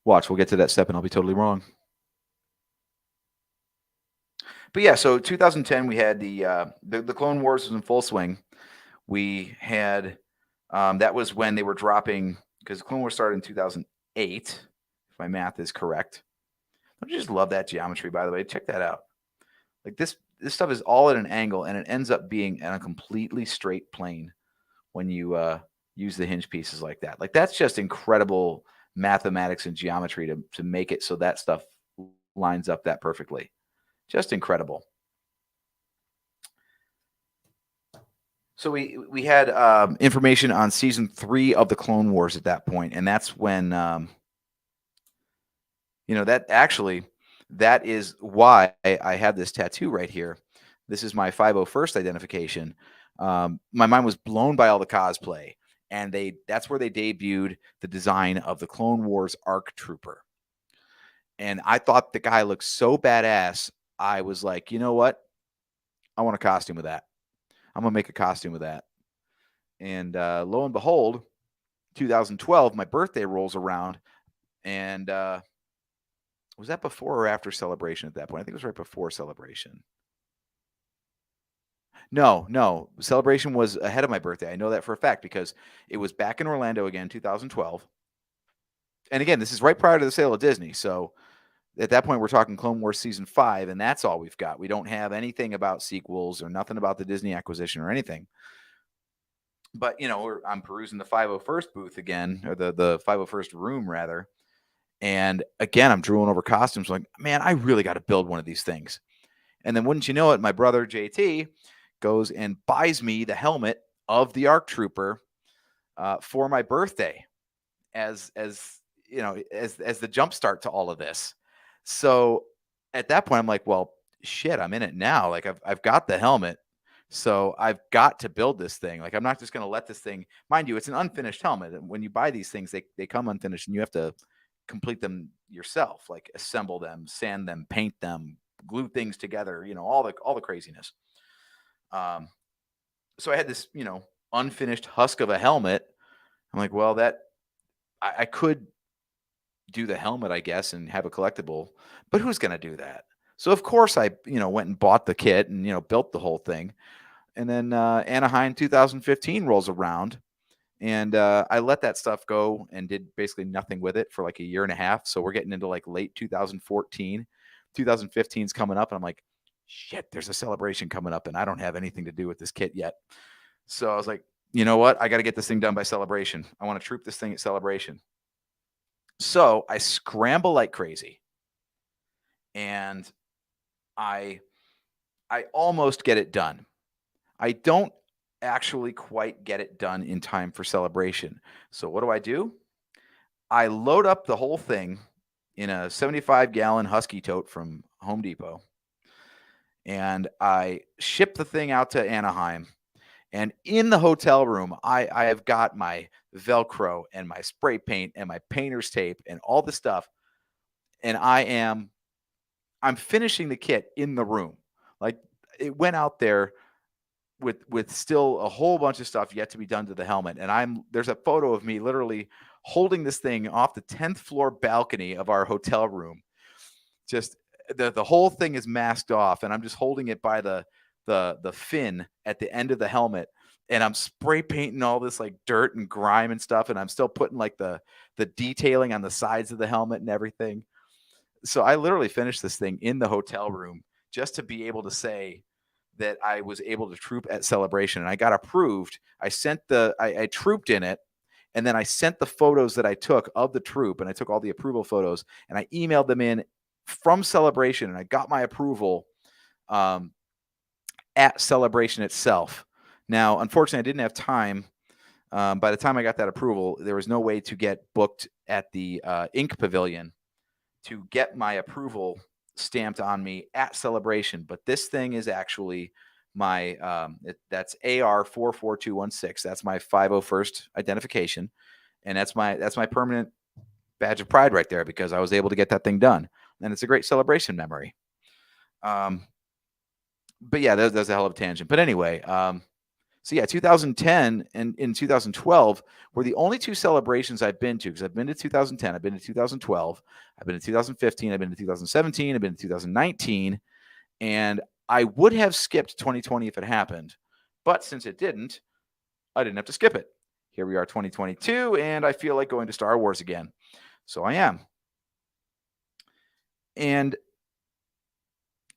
Watch, we'll get to that step and I'll be totally wrong. But yeah, so 2010 we had the Clone Wars was in full swing. We had that was when they were dropping, because Clone Wars started in 2008, if my math is correct. I just love that geometry, by the way. Check that out. Like this stuff is all at an angle, and it ends up being on a completely straight plane when you use the hinge pieces like that. Like that's just incredible mathematics and geometry to make it so that stuff lines up that perfectly. Just incredible. So we had information on season 3 of the Clone Wars at that point, and that's when that is why I have this tattoo right here. This is my 501st identification. My mind was blown by all the cosplay, and that's where they debuted the design of the Clone Wars ARC Trooper. And I thought the guy looked so badass. I was like, you know what? I want a costume with that. I'm going to make a costume with that. And lo and behold, 2012, my birthday rolls around. And was that before or after Celebration at that point? I think it was right before Celebration. No. Celebration was ahead of my birthday. I know that for a fact because it was back in Orlando again, 2012. And again, this is right prior to the sale of Disney. So at that point, we're talking Clone Wars Season 5, and that's all we've got. We don't have anything about sequels or nothing about the Disney acquisition or anything. But, I'm perusing the 501st booth again, or the 501st room, rather. And again, I'm drooling over costumes. Like, man, I really got to build one of these things. And then wouldn't you know it, my brother JT goes and buys me the helmet of the ARC Trooper for my birthday as the jumpstart to all of this. So at that point, I'm like, well, shit, I'm in it now. Like I've got the helmet. So I've got to build this thing. Like I'm not just going to let this thing, mind you, it's an unfinished helmet. And when you buy these things, they come unfinished and you have to complete them yourself, like assemble them, sand them, paint them, glue things together, all the craziness. So I had this, unfinished husk of a helmet. I'm like, well, I could do the helmet, I guess, and have a collectible, but who's going to do that? So of course I, went and bought the kit and, built the whole thing. And then Anaheim 2015 rolls around, and I let that stuff go and did basically nothing with it for like a year and a half. So we're getting into like late 2014. 2015 is coming up, and I'm like, shit, there's a Celebration coming up, and I don't have anything to do with this kit yet. So I was like, you know what? I got to get this thing done by Celebration. I want to troop this thing at Celebration. So I scramble like crazy, and I almost get it done. I don't actually quite get it done in time for Celebration. So what do? I load up the whole thing in a 75-gallon Husky tote from Home Depot, and I ship the thing out to Anaheim. And in the hotel room, I have got my Velcro and my spray paint and my painter's tape and all the stuff. And I'm finishing the kit in the room. Like it went out there with still a whole bunch of stuff yet to be done to the helmet. And there's a photo of me literally holding this thing off the 10th floor balcony of our hotel room. Just the whole thing is masked off, and I'm just holding it by the fin at the end of the helmet, and I'm spray painting all this like dirt and grime and stuff, and I'm still putting like the detailing on the sides of the helmet and everything. So I literally finished this thing in the hotel room just to be able to say that I was able to troop at Celebration, and I got approved. I trooped in it, and then I sent the photos that I took of the troop, and I took all the approval photos, and I emailed them in from Celebration, and I got my approval at Celebration itself. Now, unfortunately, I didn't have time. By the time I got that approval, there was no way to get booked at the Ink Pavilion to get my approval stamped on me at Celebration. But this thing is actually my that's AR 44216. That's my 501st identification, and that's my permanent badge of pride right there, because I was able to get that thing done, and it's a great Celebration memory. But yeah, that's a hell of a tangent. But anyway, so yeah, 2010 and in 2012 were the only two Celebrations I've been to, because I've been to 2010, I've been to 2012, I've been to 2015, I've been to 2017, I've been to 2019, And I would have skipped 2020 if it happened, but since it didn't, I didn't have to skip it. Here we are, 2022, and I feel like going to Star Wars again. So I am. And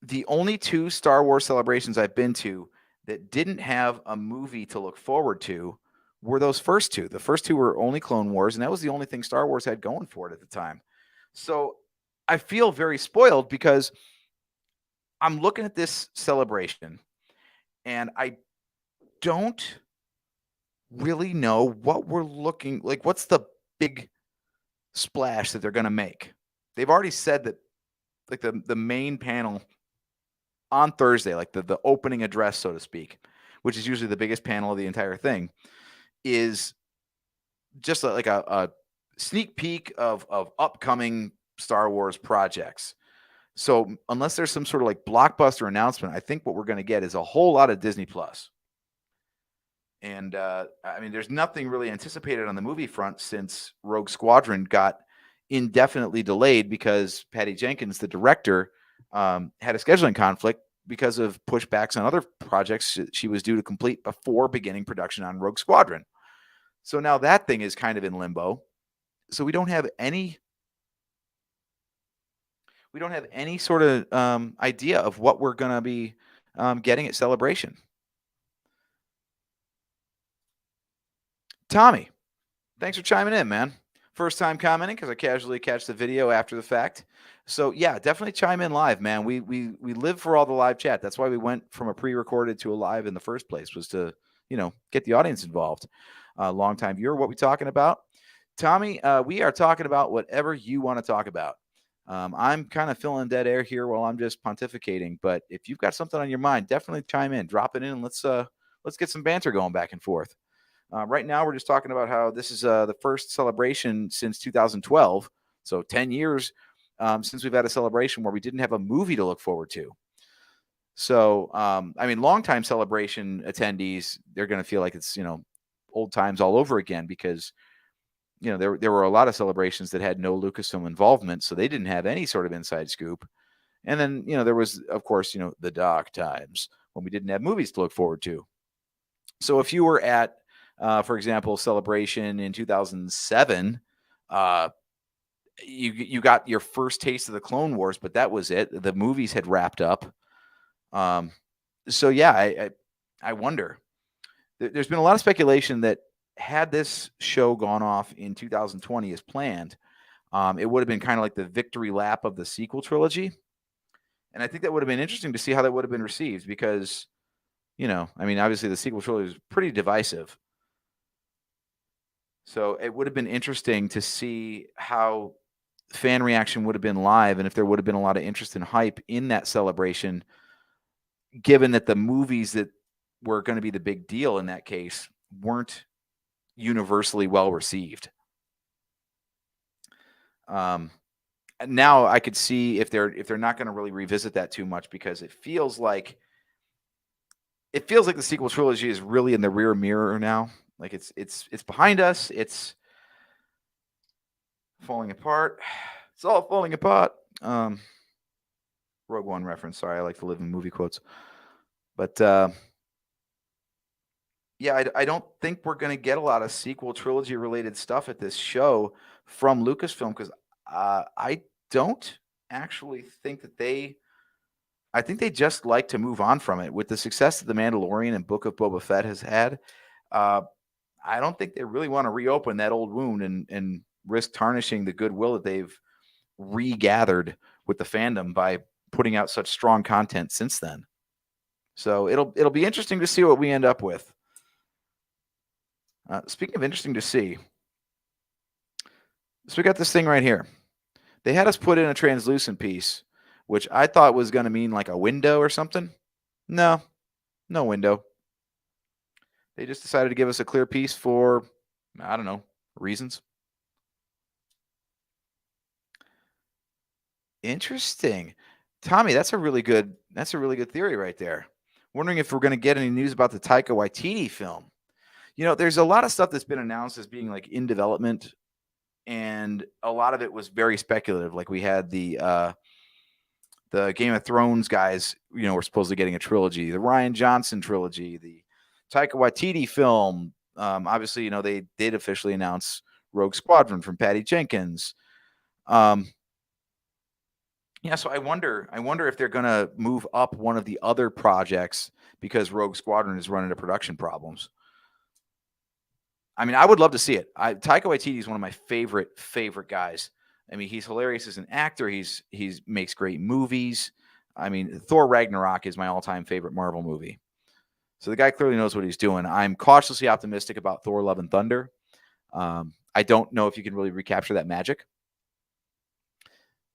the only two Star Wars celebrations I've been to that didn't have a movie to look forward to were those first two. The first two were only Clone Wars, and that was the only thing Star Wars had going for it at the time. So I feel very spoiled because I'm looking at this celebration and I don't really know what we're looking like. What's the big splash that they're going to make? They've already said that, like, the main panel on Thursday, like the opening address, so to speak, which is usually the biggest panel of the entire thing, is just like a sneak peek of upcoming Star Wars projects. So unless there's some sort of like blockbuster announcement, I think what we're going to get is a whole lot of Disney Plus. And I mean, there's nothing really anticipated on the movie front since Rogue Squadron got indefinitely delayed because Patty Jenkins, the director, had a scheduling conflict because of pushbacks on other projects she was due to complete before beginning production on Rogue Squadron. So now that thing is kind of in limbo. So we don't have any sort of idea of what we're going to be getting at Celebration. Tommy, thanks for chiming in, man. First time commenting because I casually catch the video after the fact. So yeah, definitely chime in live, man. We live for all the live chat. That's why we went from a pre-recorded to a live in the first place, was to, get the audience involved. Longtime viewer, what we talking about? Tommy, we are talking about whatever you want to talk about. I'm kind of filling dead air here while I'm just pontificating, but if you've got something on your mind, definitely chime in, drop it in, and let's get some banter going back and forth. Right now, we're just talking about how this is the first celebration since 2012. So 10 years since we've had a celebration where we didn't have a movie to look forward to. So, I mean, longtime celebration attendees, they're going to feel like it's, old times all over again because, there were a lot of celebrations that had no Lucasfilm involvement. So they didn't have any sort of inside scoop. And then, there was, of course, the dark times when we didn't have movies to look forward to. So if you were at, for example, Celebration in 2007, you got your first taste of the Clone Wars, but that was it. The movies had wrapped up. So yeah, I wonder. There's been a lot of speculation that had this show gone off in 2020 as planned, it would have been kind of like the victory lap of the sequel trilogy. And I think that would have been interesting to see how that would have been received because, I mean, obviously the sequel trilogy was pretty divisive. So it would have been interesting to see how fan reaction would have been live and if there would have been a lot of interest and hype in that celebration, given that the movies that were going to be the big deal in that case weren't universally well received. Now I could see if they're not going to really revisit that too much because it feels like the sequel trilogy is really in the rear mirror now. Like it's behind us. It's falling apart. It's all falling apart. Rogue One reference. Sorry, I like to live in movie quotes. But yeah, I don't think we're going to get a lot of sequel trilogy related stuff at this show from Lucasfilm because I don't actually think that I think they just like to move on from it. With the success that The Mandalorian and Book of Boba Fett has had, I don't think they really want to reopen that old wound and risk tarnishing the goodwill that they've regathered with the fandom by putting out such strong content since then. So it'll be interesting to see what we end up with. Speaking of interesting to see, so we got this thing right here. They had us put in a translucent piece, which I thought was going to mean like a window or something. No window. They just decided to give us a clear piece for, I don't know, reasons. Interesting. Tommy, that's a really good theory right there. Wondering if we're going to get any news about the Taika Waititi film. There's a lot of stuff that's been announced as being like in development, and a lot of it was very speculative. Like we had the The Game of Thrones guys, were supposedly getting a trilogy. The Rian Johnson trilogy, the Taika Waititi film. Obviously, they did officially announce Rogue Squadron from Patty Jenkins. So I wonder if they're going to move up one of the other projects because Rogue Squadron is running into production problems. I mean, I would love to see it. Taika Waititi is one of my favorite guys. I mean, he's hilarious as an actor. He's makes great movies. I mean, Thor Ragnarok is my all-time favorite Marvel movie. So the guy clearly knows what he's doing. I'm cautiously optimistic about Thor: Love and Thunder. I don't know if you can really recapture that magic.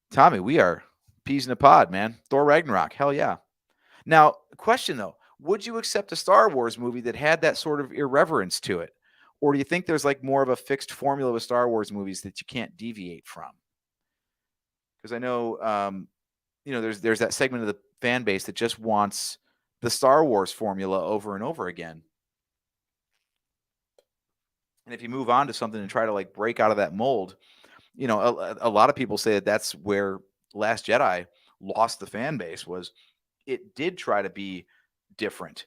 Tommy, we are peas in a pod, man. Thor Ragnarok, hell yeah. Now, question though, would you accept a Star Wars movie that had that sort of irreverence to it? Or do you think there's like more of a fixed formula with Star Wars movies that you can't deviate from? Because I know, there's that segment of the fan base that just wants the Star Wars formula over and over again. And if you move on to something and try to like break out of that mold, a lot of people say that that's where Last Jedi lost the fan base, was it did try to be different.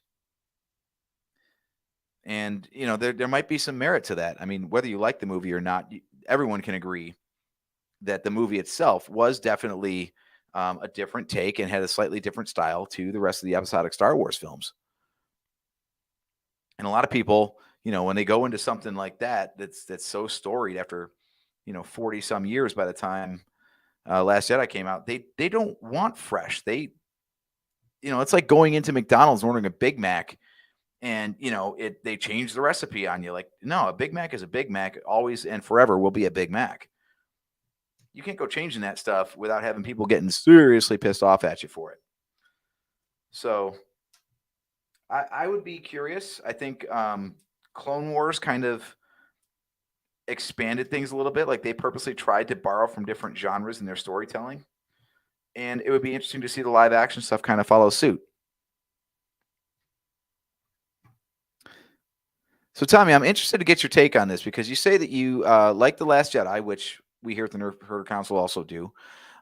And, there might be some merit to that. I mean, whether you like the movie or not, everyone can agree that the movie itself was definitely a different take and had a slightly different style to the rest of the episodic Star Wars films. And a lot of people, when they go into something like that's so storied after, 40 some years by the time Last Jedi came out, they don't want fresh. It's like going into McDonald's and ordering a Big Mac and, they change the recipe on you. Like, no, a Big Mac is a Big Mac, always and forever will be a Big Mac. You can't go changing that stuff without having people getting seriously pissed off at you for it. So I would be curious. I think Clone Wars kind of expanded things a little bit. Like, they purposely tried to borrow from different genres in their storytelling. And it would be interesting to see the live action stuff kind of follow suit. So, Tommy, I'm interested to get your take on this because you say that you like The Last Jedi, which we here at the Nerf Herder Council also do,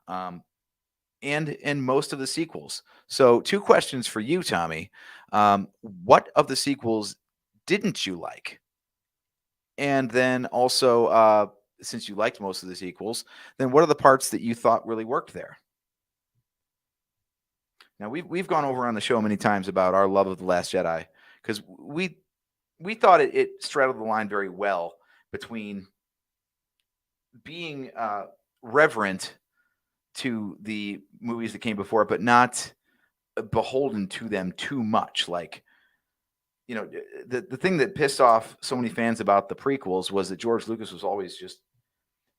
and in most of the sequels. So, two questions for you, Tommy. What of the sequels didn't you like? And then also, since you liked most of the sequels, then what are the parts that you thought really worked there? Now, we've gone over on the show many times about our love of The Last Jedi because we thought it straddled the line very well between being reverent to the movies that came before, but not beholden to them too much. Like, the thing that pissed off so many fans about the prequels was that George Lucas was always just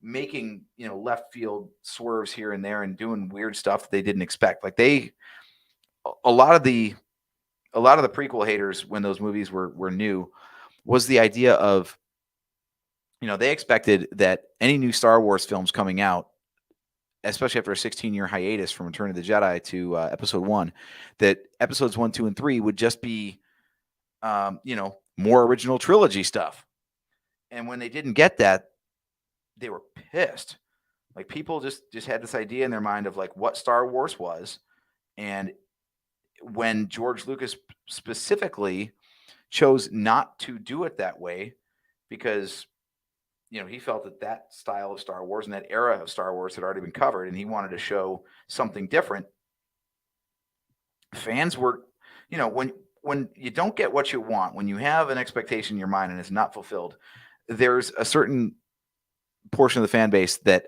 making, left field swerves here and there and doing weird stuff that they didn't expect. Like, a lot of the prequel haters, when those movies were new, was the idea of, they expected that any new Star Wars films coming out, especially after a 16-year hiatus from Return of the Jedi to Episode 1, that Episodes 1, 2, and 3 would just be, more original trilogy stuff. And when they didn't get that, they were pissed. Like, people just had this idea in their mind of like what Star Wars was. And when George Lucas specifically chose not to do it that way because, he felt that style of Star Wars and that era of Star Wars had already been covered and he wanted to show something different. Fans were, when you don't get what you want, when you have an expectation in your mind and it's not fulfilled, there's a certain portion of the fan base that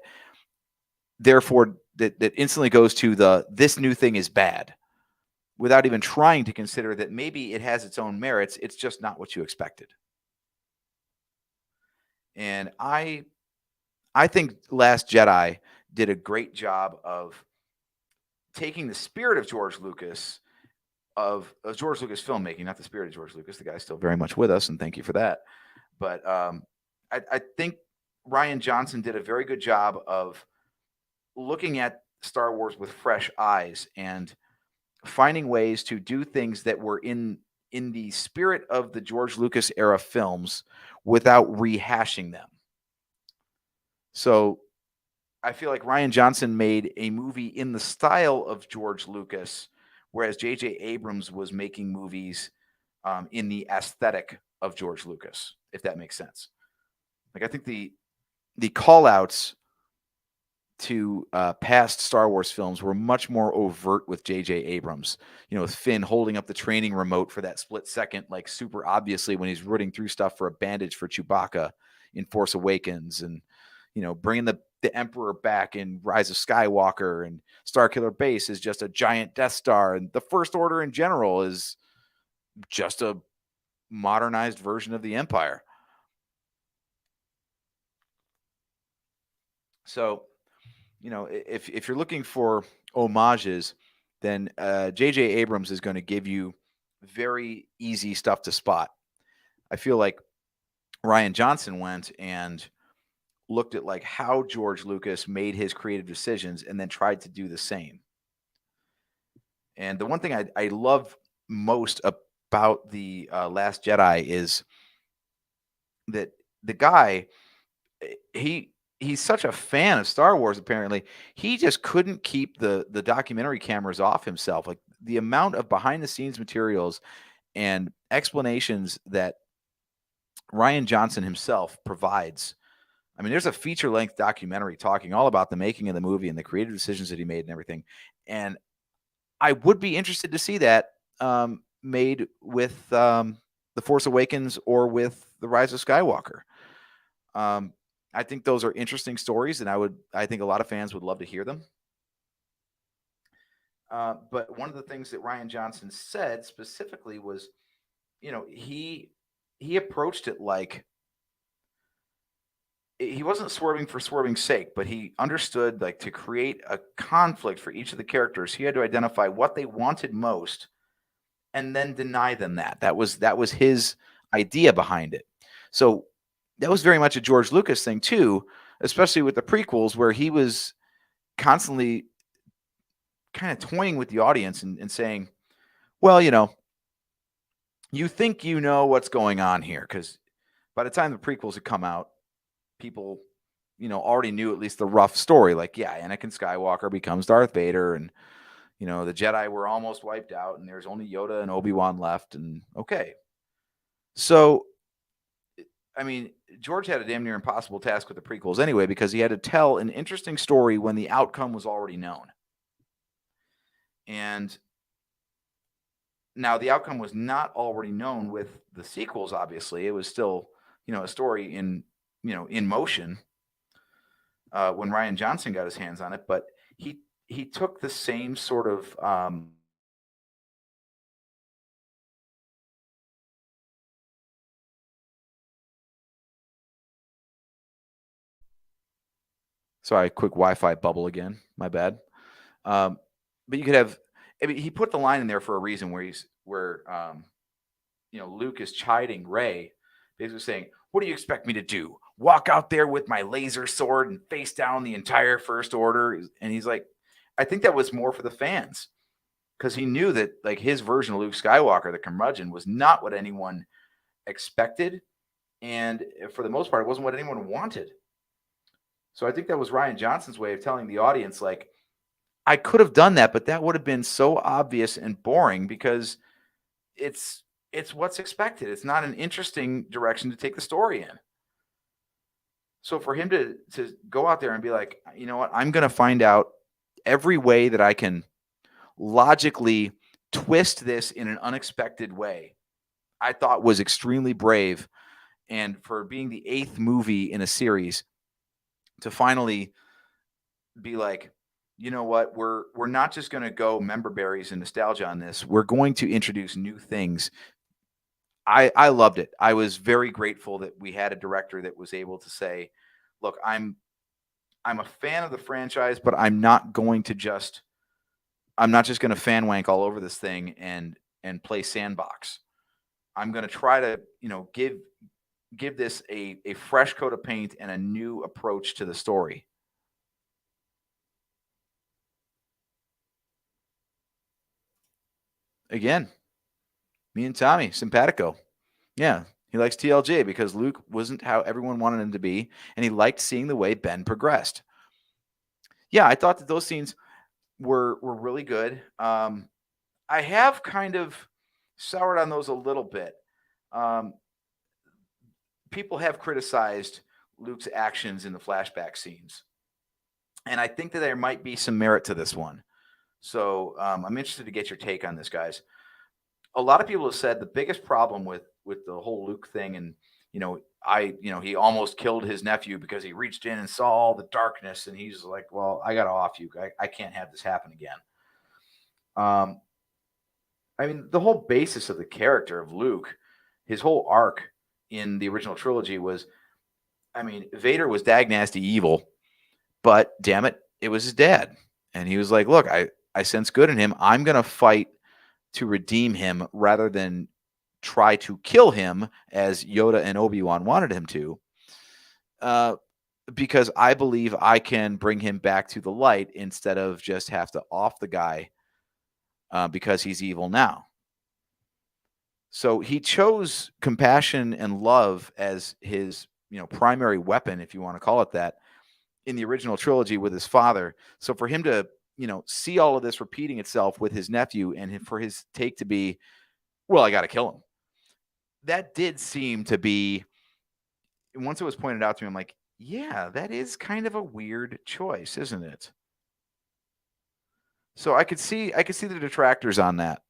therefore that instantly goes to this new thing is bad without even trying to consider that maybe it has its own merits. It's just not what you expected. And I think Last Jedi did a great job of taking the spirit of George Lucas, of George Lucas filmmaking, not the spirit of George Lucas. The guy's still very much with us, and thank you for that. But I think Rian Johnson did a very good job of looking at Star Wars with fresh eyes and finding ways to do things that were in the spirit of the George Lucas era films without rehashing them. So I feel like Ryan Johnson made a movie in the style of George Lucas, whereas J.J. Abrams was making movies in the aesthetic of George Lucas, if that makes sense. Like I think the call outs to past Star Wars films were much more overt with J.J. Abrams. You know, with Finn holding up the training remote for that split second, like super obviously when he's rooting through stuff for a bandage for Chewbacca in Force Awakens, and bringing the Emperor back in Rise of Skywalker, and Starkiller Base is just a giant Death Star, and the First Order in general is just a modernized version of the Empire. So, if you're looking for homages, then J.J. Abrams is going to give you very easy stuff to spot. I feel like Ryan Johnson went and looked at like how George Lucas made his creative decisions and then tried to do the same. And the one thing I love most about the Last Jedi is that the guy he's such a fan of Star Wars. Apparently, he just couldn't keep the documentary cameras off himself. Like the amount of behind the scenes materials and explanations that Ryan Johnson himself provides. I mean, there's a feature length documentary talking all about the making of the movie and the creative decisions that he made and everything. And I would be interested to see that made with The Force Awakens or with The Rise of Skywalker. I think those are interesting stories, and I think a lot of fans would love to hear them. But one of the things that Ryan Johnson said specifically was, he approached it like he wasn't swerving for swerving's sake, but he understood like to create a conflict for each of the characters, he had to identify what they wanted most and then deny them that. That was his idea behind it. So that was very much a George Lucas thing too, especially with the prequels, where he was constantly kind of toying with the audience and saying, well, you think you know what's going on here, because by the time the prequels had come out, people, already knew at least the rough story. Like, yeah, Anakin Skywalker becomes Darth Vader, and the Jedi were almost wiped out, and there's only Yoda and Obi-Wan left, and okay. So, I mean, George had a damn near impossible task with the prequels anyway, because he had to tell an interesting story when the outcome was already known. And now the outcome was not already known with the sequels, obviously. It was still, a story in motion when Ryan Johnson got his hands on it, but he took the same sort of sorry, quick Wi-Fi bubble again. My bad. But you could have. I mean, he put the line in there for a reason, where Luke is chiding Rey, basically saying, "What do you expect me to do? Walk out there with my laser sword and face down the entire First Order?" And he's like, I think that was more for the fans, because he knew that like his version of Luke Skywalker, the curmudgeon, was not what anyone expected, and for the most part, it wasn't what anyone wanted. So I think that was Ryan Johnson's way of telling the audience, like, I could have done that, but that would have been so obvious and boring, because it's what's expected. It's not an interesting direction to take the story in. So for him to go out there and be like, you know what, I'm going to find out every way that I can logically twist this in an unexpected way, I thought was extremely brave. And for being the 8th movie in a series, to finally be like, you know what, we're not just going to go member berries and nostalgia on this. We're going to introduce new things. I loved it. I was very grateful that we had a director that was able to say, look, I'm a fan of the franchise, but I'm not just going to fan wank all over this thing and play sandbox. I'm going to try to, give this a fresh coat of paint and a new approach to the story. Again, me and Tommy, simpatico. Yeah, he likes TLJ because Luke wasn't how everyone wanted him to be, and he liked seeing the way Ben progressed. yeah, I thought that those scenes were really good. I have kind of soured on those a little bit. Um, People have criticized Luke's actions in the flashback scenes, and I think that there might be some merit to this one. So I'm interested to get your take on this, guys. A lot of people have said the biggest problem with the whole Luke thing, and he almost killed his nephew because he reached in and saw all the darkness, and he's like, "Well, I got to off you. I can't have this happen again." Um, I mean, the whole basis of the character of Luke, his whole arc in the original trilogy was, I mean, Vader was dag nasty evil, but damn it, it was his dad, and he was like, "Look, I sense good in him. I'm gonna fight to redeem him rather than try to kill him as Yoda and Obi-Wan wanted him to, uh, because I believe I can bring him back to the light instead of just have to off the guy because he's evil now." So he chose compassion and love as his, primary weapon, if you want to call it that, in the original trilogy with his father. So for him to, see all of this repeating itself with his nephew and for his take to be, well, I got to kill him. That did seem to be, once it was pointed out to me, I'm like, yeah, that is kind of a weird choice, isn't it? So I could see the detractors on that.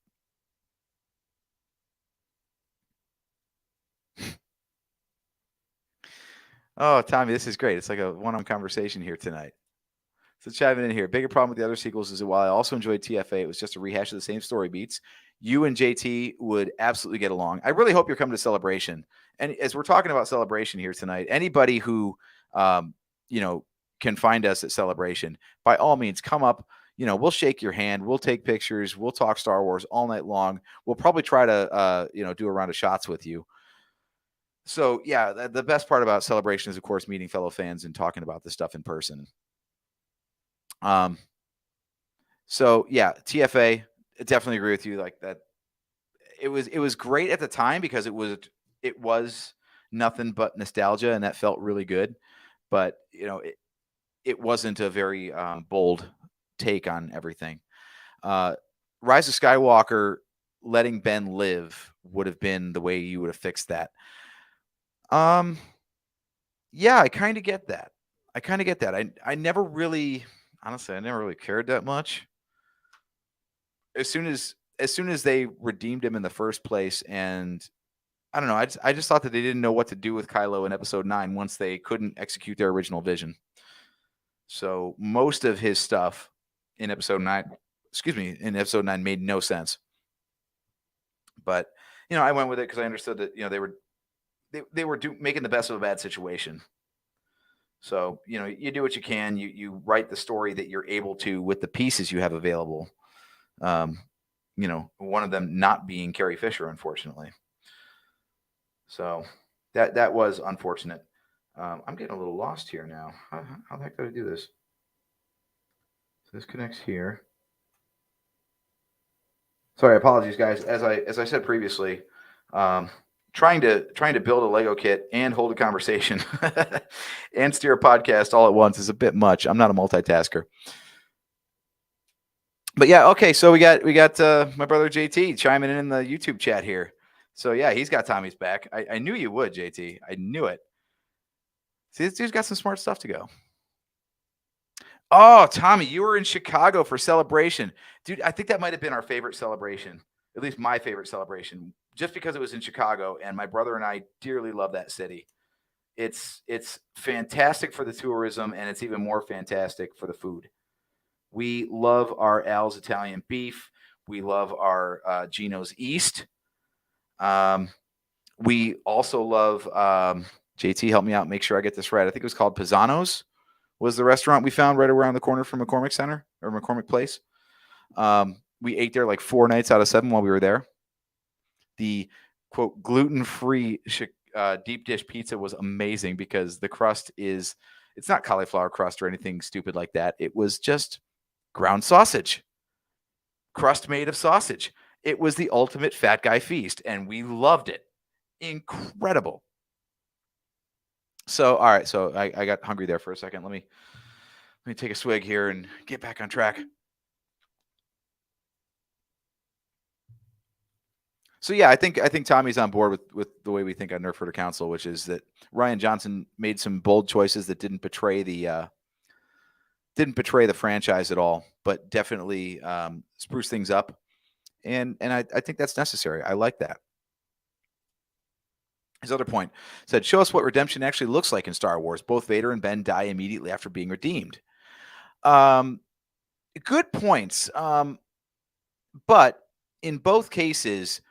Oh, Tommy, this is great. It's like a one-on conversation here tonight. So chiming in here, bigger problem with the other sequels is that while I also enjoyed TFA, it was just a rehash of the same story beats. You and JT would absolutely get along. I really hope you're coming to Celebration. And as we're talking about Celebration here tonight, anybody who, can find us at Celebration, by all means, come up. We'll shake your hand. We'll take pictures. We'll talk Star Wars all night long. We'll probably try to, do a round of shots with you. So yeah, the best part about Celebration is, of course, meeting fellow fans and talking about this stuff in person. So yeah, TFA, I definitely agree with you. Like that, it was great at the time because it was nothing but nostalgia, and that felt really good. But it wasn't a very bold take on everything. Rise of Skywalker, letting Ben live would have been the way you would have fixed that. Yeah, I kind of get that. I never really, honestly, I never really cared that much. As soon as they redeemed him in the first place, and I don't know, I just thought that they didn't know what to do with Kylo in Episode 9 once they couldn't execute their original vision. So most of his stuff in Episode 9, made no sense. But I went with it because I understood that they were making the best of a bad situation. So you do what you can. You write the story that you're able to with the pieces you have available. One of them not being Carrie Fisher, unfortunately. So that was unfortunate. I'm getting a little lost here now. How the heck did I do this? So this connects here. Sorry, apologies, guys. As I said previously, trying to build a Lego kit and hold a conversation and steer a podcast all at once is a bit much. I'm not a multitasker. But yeah, okay. So we got my brother JT chiming in the YouTube chat here. So yeah, he's got Tommy's back. I knew you would, JT. I knew it. See, this dude's got some smart stuff to go. Oh, Tommy, you were in Chicago for Celebration. Dude, I think that might have been our favorite celebration, at least my favorite celebration, just because it was in Chicago, and my brother and I dearly love that city. It's fantastic for the tourism, and it's even more fantastic for the food. We love our Al's Italian beef. We love our Gino's East. We also love, JT, help me out, make sure I get this right. I think it was called Pisano's was the restaurant we found right around the corner from McCormick Center or McCormick Place. We ate there like 4 nights out of 7 while we were there. The, quote, gluten-free deep dish pizza was amazing because the crust it's not cauliflower crust or anything stupid like that. It was just ground sausage, crust made of sausage. It was the ultimate fat guy feast, and we loved it. Incredible. So, all right. So I got hungry there for a second. Let me Let me take a swig here and get back on track. So yeah, I think Tommy's on board with the way we think on Nerf Herder Council, which is that Ryan Johnson made some bold choices that didn't betray the franchise at all, but definitely spruce things up, and I think that's necessary. I like that. His other point said, "Show us what redemption actually looks like in Star Wars. Both Vader and Ben die immediately after being redeemed." Um, Good points, but in both cases,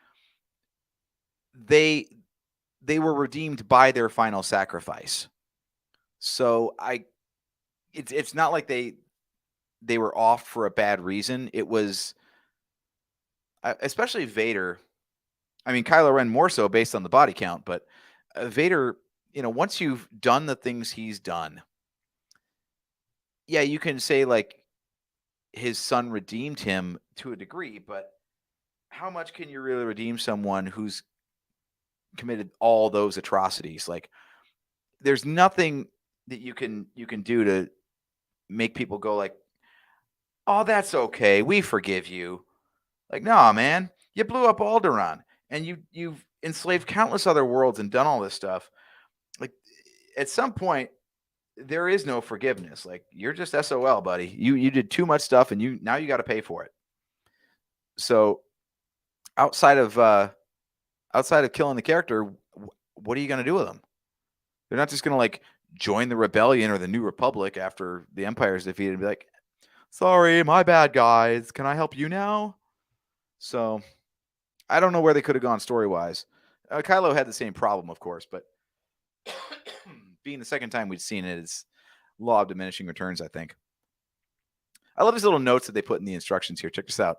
they they were redeemed by their final sacrifice. So it's not like they were off for a bad reason. It was especially Vader. I mean, Kylo Ren more so based on the body count, but Vader, once you've done the things he's done, yeah, you can say like his son redeemed him to a degree, but how much can you really redeem someone who's committed all those atrocities? Like, there's nothing that you can do to make people go like, "Oh, that's okay. We forgive you." Like, "No, man. You blew up Alderaan and you've enslaved countless other worlds and done all this stuff." Like, at some point there is no forgiveness. Like, you're just SOL, buddy. You did too much stuff and you got to pay for it. So, outside of killing the character, what are you going to do with them? They're not just going to like join the rebellion or the New Republic after the Empire is defeated and be like, "Sorry, my bad, guys. Can I help you now?" So I don't know where they could have gone story wise. Kylo had the same problem, of course, but being the second time we'd seen it is law of diminishing returns, I think. I love these little notes that they put in the instructions here. Check this out.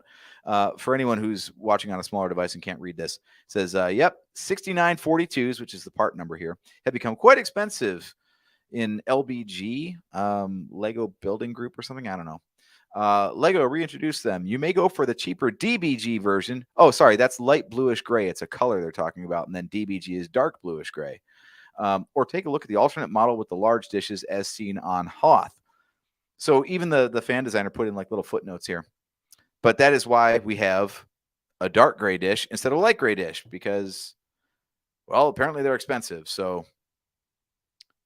For anyone who's watching on a smaller device and can't read this, it says, yep, 6942s, which is the part number here, have become quite expensive in LBG, Lego Building Group or something. I don't know. Lego reintroduced them. You may go for the cheaper DBG version. Oh, sorry, that's light bluish gray. It's a color they're talking about. And then DBG is dark bluish gray. Or take a look at the alternate model with the large dishes as seen on Hoth. So even the fan designer put in like little footnotes here. But that is why we have a dark gray dish instead of a light gray dish, because, well, apparently they're expensive. So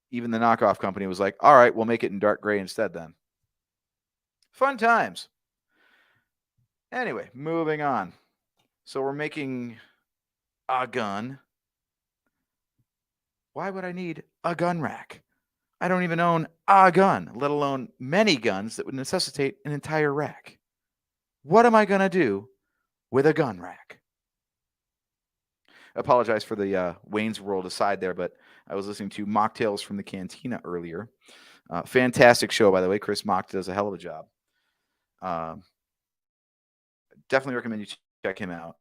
even the knockoff company was like, all right, we'll make it in dark gray instead then. Fun times. Anyway, moving on. So we're making a gun. Why would I need a gun rack? I don't even own a gun, let alone many guns that would necessitate an entire rack. What am I going to do with a gun rack? I apologize for the Wayne's World aside there, but I was listening to Mocktails from the Cantina earlier. Fantastic show, by the way. Chris Mock does a hell of a job. Definitely recommend you check him out.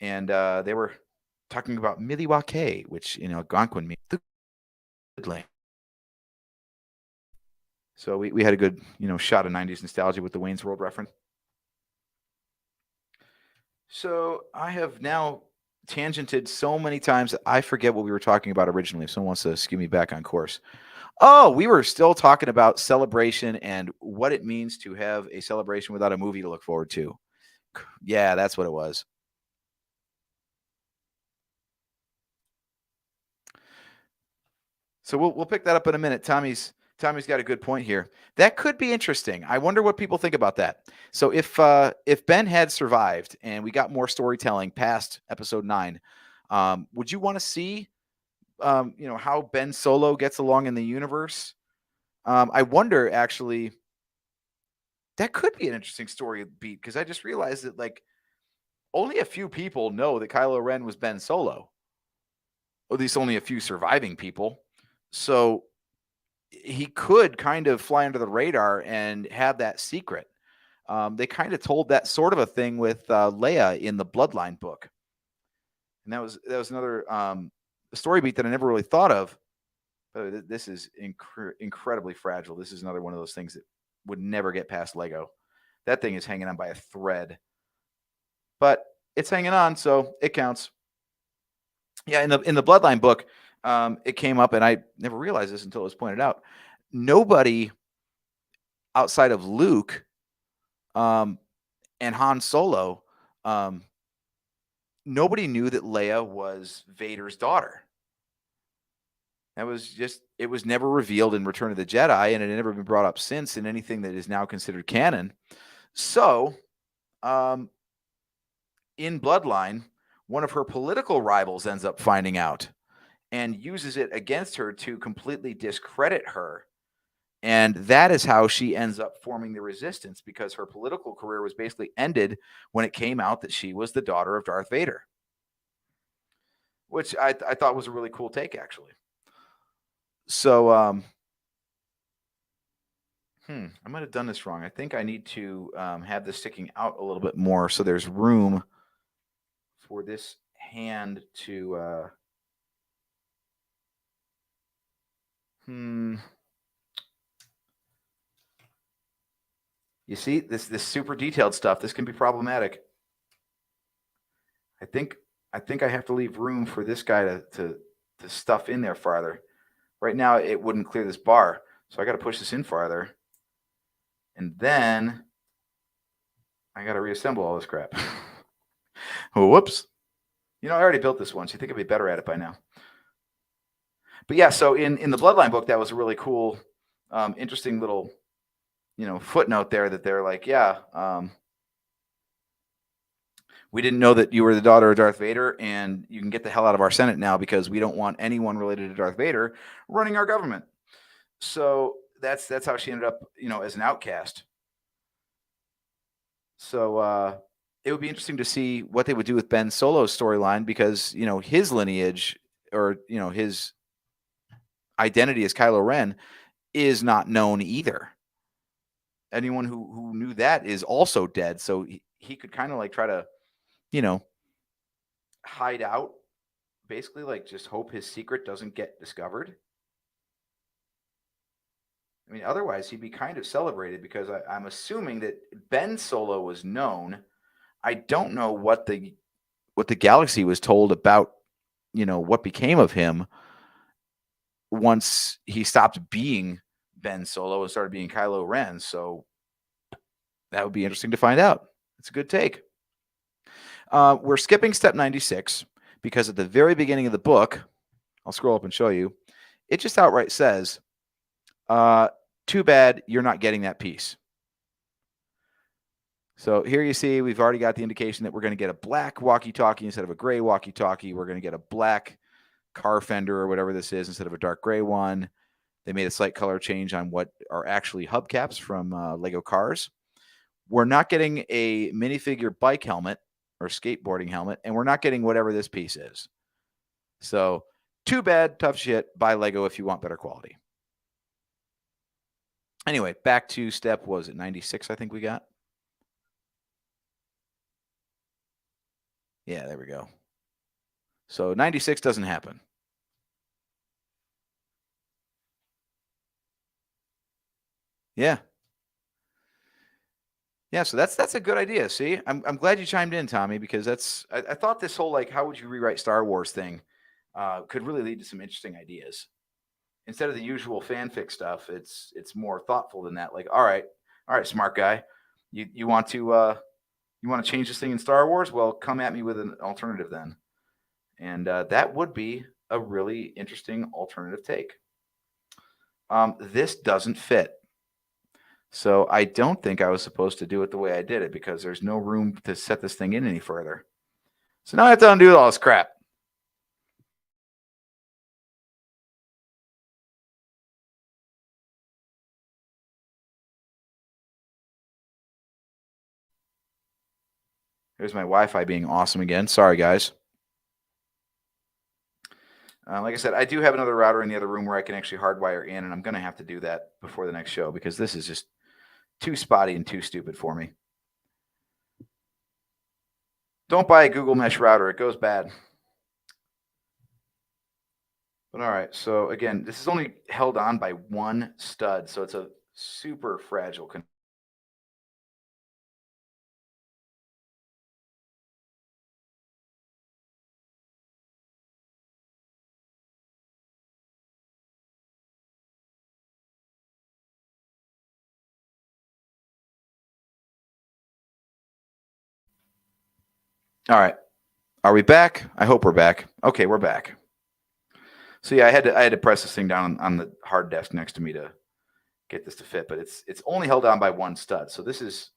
And they were talking about Miliwake, which in Algonquin means the good land. So we had a good shot of 90s nostalgia with the Wayne's World reference. So I have now tangented so many times that I forget what we were talking about originally. If someone wants to skew me back on course. Oh, we were still talking about celebration and what it means to have a celebration without a movie to look forward to. Yeah, that's what it was. So we'll pick that up in a minute. Tommy's got a good point here. That could be interesting. I wonder what people think about that. So if Ben had survived and we got more storytelling past episode 9, would you want to see how Ben Solo gets along in the universe? I wonder, actually, that could be an interesting story beat, because I just realized that like only a few people know that Kylo Ren was Ben Solo. Or at least only a few surviving people. So he could kind of fly under the radar and have that secret. They kind of told that sort of a thing with Leia in the Bloodline book, and that was another story beat that I never really thought of. This is incredibly fragile. This is another one of those things that would never get past Lego. That thing is hanging on by a thread, but it's hanging on, so it counts. Yeah, in the Bloodline book, it came up, and I never realized this until it was pointed out. nobody outside of Luke um, and Han Solo, um, nobody knew that Leia was Vader's daughter. That was just, it was never revealed in Return of the Jedi, and it had never been brought up since in anything that is now considered canon. So, um, in Bloodline, one of her political rivals ends up finding out and uses it against her to completely discredit her. And that is how she ends up forming the Resistance, because her political career was basically ended when it came out that she was the daughter of Darth Vader, which I thought was a really cool take, actually. So, I might have done this wrong. I think I need to have this sticking out a little bit more so there's room for this hand to. You see, this super detailed stuff, this can be problematic. I think I have to leave room for this guy to stuff in there farther. Right now, it wouldn't clear this bar, so I got to push this in farther, and then I got to reassemble all this crap. Oh, whoops! You know, I already built this once. You think I'd be better at it by now? But yeah, so in the Bloodline book, that was a really cool, interesting little, footnote there that they're like, yeah, we didn't know that you were the daughter of Darth Vader, and you can get the hell out of our Senate now because we don't want anyone related to Darth Vader running our government. So that's how she ended up, as an outcast. So it would be interesting to see what they would do with Ben Solo's storyline, because his lineage, or his identity as Kylo Ren, is not known either. Anyone who knew that is also dead, so he could kind of like try to hide out, basically, like just hope his secret doesn't get discovered. I mean, otherwise he'd be kind of celebrated, because I'm assuming that Ben Solo was known. I don't know what the galaxy was told about, what became of him once he stopped being Ben Solo and started being Kylo Ren. So that would be interesting to find out. It's a good take. We're skipping step 96 because at the very beginning of the book, I'll scroll up and show you, it just outright says, too bad you're not getting that piece. So here you see we've already got the indication that we're going to get a black walkie-talkie instead of a gray walkie-talkie. We're going to get a black car fender or whatever this is instead of a dark gray one. They made a slight color change on what are actually hubcaps from Lego cars. We're not getting a minifigure bike helmet or skateboarding helmet, and we're not getting whatever this piece is. So too bad, tough shit. Buy Lego if you want better quality. Anyway, back to step, was it 96, I think we got? Yeah, there we go. So 96 doesn't happen. Yeah. Yeah, so that's a good idea. See, I'm glad you chimed in, Tommy, because I thought this whole like how would you rewrite Star Wars thing could really lead to some interesting ideas. Instead of the usual fanfic stuff, it's more thoughtful than that. Like, all right, smart guy, you want to change this thing in Star Wars? Well, come at me with an alternative then, and that would be a really interesting alternative take. This doesn't fit. So I don't think I was supposed to do it the way I did it, because there's no room to set this thing in any further. So now I have to undo all this crap. Here's my Wi-Fi being awesome again. Sorry, guys. Like I said, I do have another router in the other room where I can actually hardwire in, and I'm going to have to do that before the next show, because this is just too spotty and too stupid for me. Don't buy a Google Mesh router. It goes bad. But all right, so again, this is only held on by one stud, so it's a super fragile connection. All right. Are we back? I hope we're back. Okay, we're back. So yeah, I had to press this thing down on the hard desk next to me to get this to fit, but it's only held on by one stud. So this is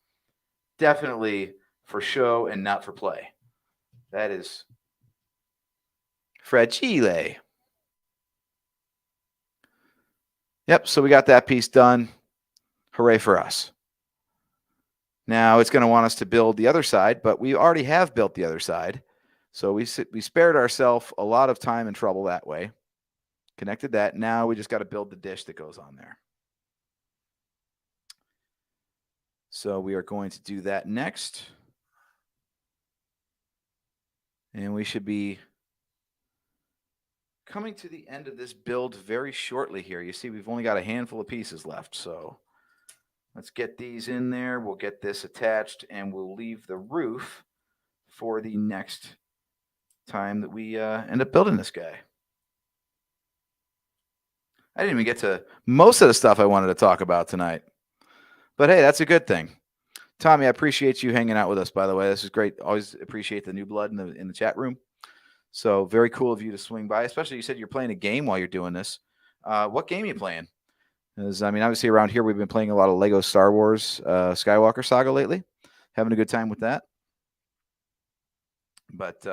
definitely for show and not for play. That is fragile. Yep, so we got that piece done. Hooray for us. Now it's going to want us to build the other side, but we already have built the other side. So we spared ourselves a lot of time and trouble that way. Connected that. Now we just got to build the dish that goes on there. So we are going to do that next. And we should be coming to the end of this build very shortly here. You see, we've only got a handful of pieces left. So let's get these in there. We'll get this attached and we'll leave the roof for the next time that we end up building this guy. I didn't even get to most of the stuff I wanted to talk about tonight. But hey, that's a good thing. Tommy, I appreciate you hanging out with us, by the way. This is great. Always appreciate the new blood in the chat room. So very cool of you to swing by, especially you said you're playing a game while you're doing this. What game are you playing? Because, I mean, obviously around here we've been playing a lot of Lego Star Wars Skywalker Saga lately. Having a good time with that. But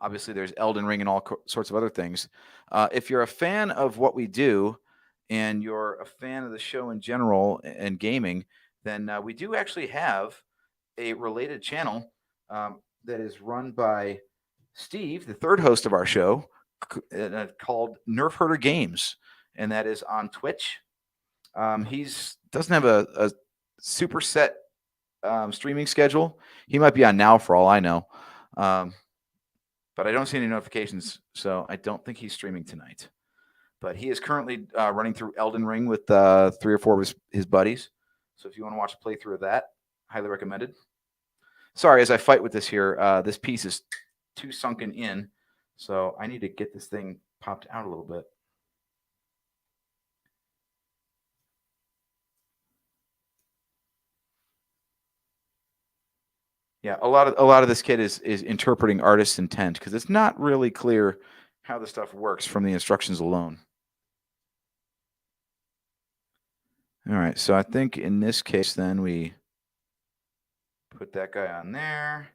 obviously there's Elden Ring and all sorts of other things. If you're a fan of what we do and you're a fan of the show in general and gaming, then we do actually have a related channel that is run by Steve, the third host of our show, called Nerf Herder Games, and that is on Twitch. He doesn't have a super set streaming schedule. He might be on now for all I know. But I don't see any notifications, so I don't think he's streaming tonight. But he is currently running through Elden Ring with 3 or 4 of his buddies. So if you want to watch a playthrough of that, highly recommended. Sorry, as I fight with this here, this piece is too sunken in, so I need to get this thing popped out a little bit. Yeah, a lot of this kit is interpreting artist's intent because it's not really clear how the stuff works from the instructions alone. All right, so I think in this case, then we put that guy on there,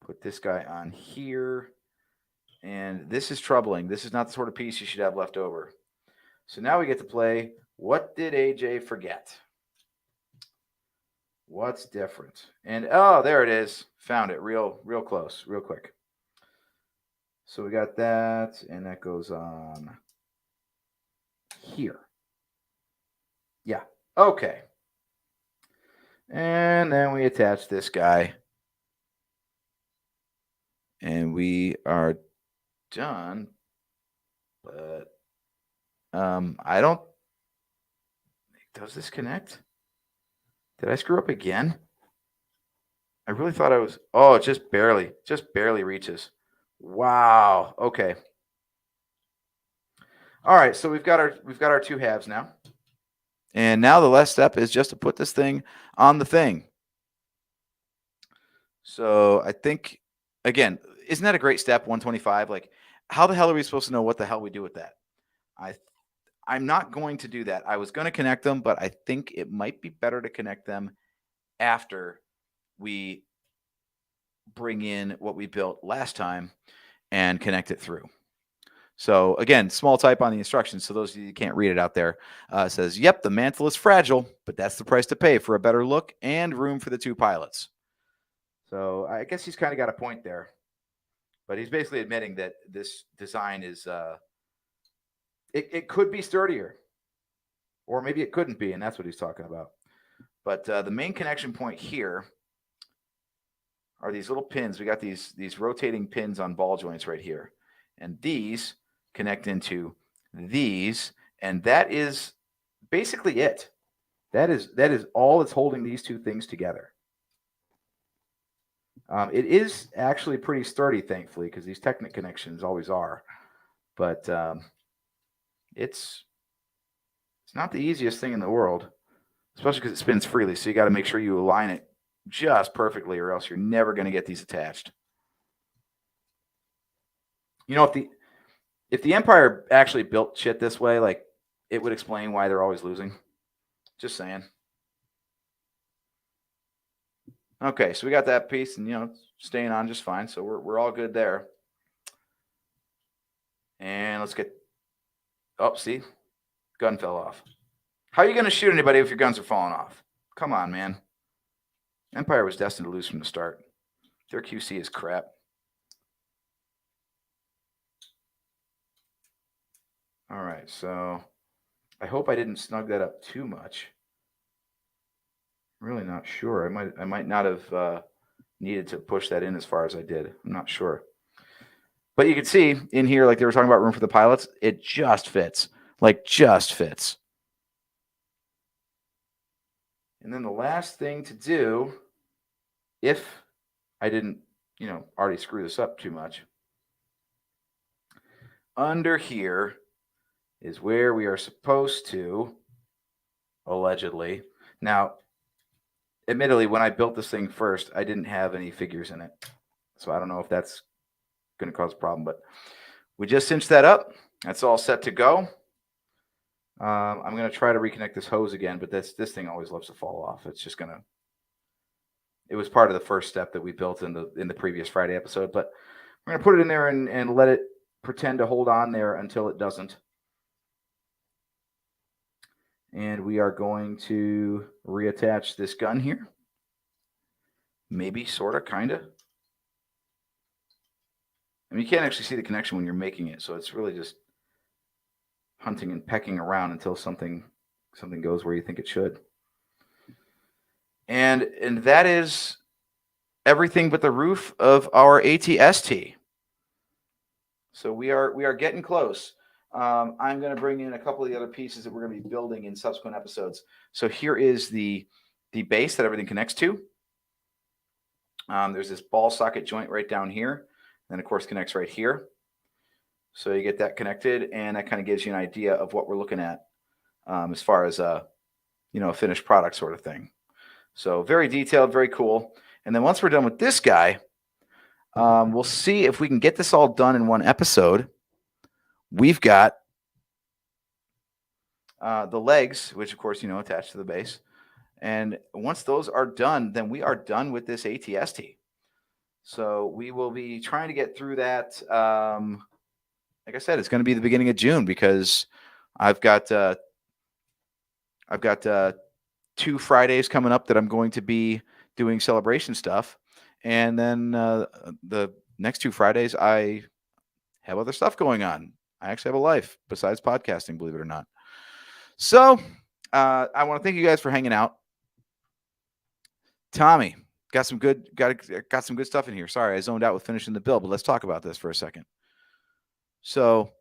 put this guy on here, and this is troubling. This is not the sort of piece you should have left over. So now we get to play, what did AJ forget? What's different? And oh, there it is. Found it real close, real quick. So we got that, and that goes on here. Yeah, okay. And then we attach this guy. And we are done. But I don't. Does this connect? Did I screw up again? I really thought I was. Oh, it just barely reaches. Wow. Okay. All right. So we've got our 2 halves now. And now the last step is just to put this thing on the thing. So I think, again, isn't that a great step, 125? Like, how the hell are we supposed to know what the hell we do with that? I'm not going to do that. I was going to connect them, but I think it might be better to connect them after we bring in what we built last time and connect it through. So again, small type on the instructions. So those of you who can't read it out there, says, yep, the mantle is fragile, but that's the price to pay for a better look and room for the 2 pilots. So I guess he's kind of got a point there, but he's basically admitting that this design is, it could be sturdier, or maybe it couldn't be, and that's what he's talking about. But the main connection point here are these little pins. We got these rotating pins on ball joints right here, and these connect into these, and that is basically it. That is all that's holding these 2 things together. It is actually pretty sturdy, thankfully, because these Technic connections always are. But it's not the easiest thing in the world, especially because it spins freely. So you got to make sure you align it just perfectly, or else you're never going to get these attached. You know, if the Empire actually built shit this way, like, it would explain why they're always losing. Just saying. Okay, so we got that piece, and staying on just fine. So we're all good there. And let's get. Oh, see, gun fell off. How are you going to shoot anybody if your guns are falling off? Come on, man. Empire was destined to lose from the start. Their QC is crap. All right, so I hope I didn't snug that up too much. Really not sure. I might not have needed to push that in as far as I did. I'm not sure. But you can see in here, like they were talking about room for the pilots, it just fits. Like, just fits. And then the last thing to do, if I didn't, already screw this up too much, under here is where we are supposed to, allegedly. Now, admittedly, when I built this thing first, I didn't have any figures in it. So I don't know if that's going to cause a problem, but we just cinched that up. That's all set to go. I'm going to try to reconnect this hose again, but this thing always loves to fall off. It's just going to. It was part of the first step that we built in the previous Friday episode, but we're going to put it in there and let it pretend to hold on there until it doesn't. And we are going to reattach this gun here. Maybe, sort of, kind of. I mean, you can't actually see the connection when you're making it, so it's really just hunting and pecking around until something goes where you think it should. And that is everything but the roof of our ATST. So we are getting close. I'm going to bring in a couple of the other pieces that we're going to be building in subsequent episodes. So here is the base that everything connects to. There's this ball socket joint right down here. Then, of course, connects right here. So you get that connected, and that kind of gives you an idea of what we're looking at as far as a finished product sort of thing. So very detailed, very cool. And then once we're done with this guy, we'll see if we can get this all done in one episode. We've got the legs, which, of course, attached to the base. And once those are done, then we are done with this ATST. So we will be trying to get through that. Like I said, it's going to be the beginning of June because I've got 2 Fridays coming up that I'm going to be doing celebration stuff. And then the next 2 Fridays, I have other stuff going on. I actually have a life besides podcasting, believe it or not. So I want to thank you guys for hanging out. Tommy, got some good stuff in here. Sorry, I zoned out with finishing the build, but let's talk about this for a second. So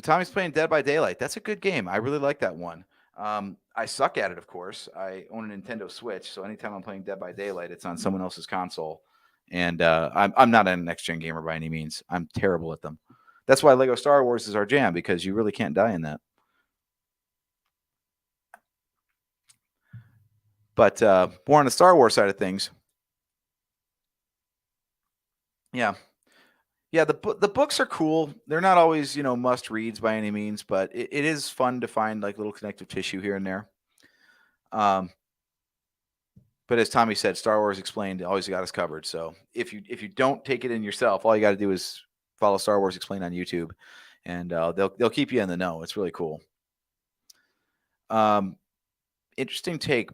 Tommy's playing Dead by Daylight. That's a good game. I really like that one. I suck at it, of course. I own a Nintendo Switch, so anytime I'm playing Dead by Daylight, it's on someone else's console. And I'm not a next-gen gamer by any means. I'm terrible at them. That's why Lego Star Wars is our jam, because you really can't die in that. But more on the Star Wars side of things. Yeah. Yeah, the books are cool. They're not always, must reads by any means, but it is fun to find like little connective tissue here and there. But as Tommy said, Star Wars Explained always got us covered. So if you don't take it in yourself, all you got to do is follow Star Wars Explained on YouTube, and they'll keep you in the know. It's really cool. Interesting take.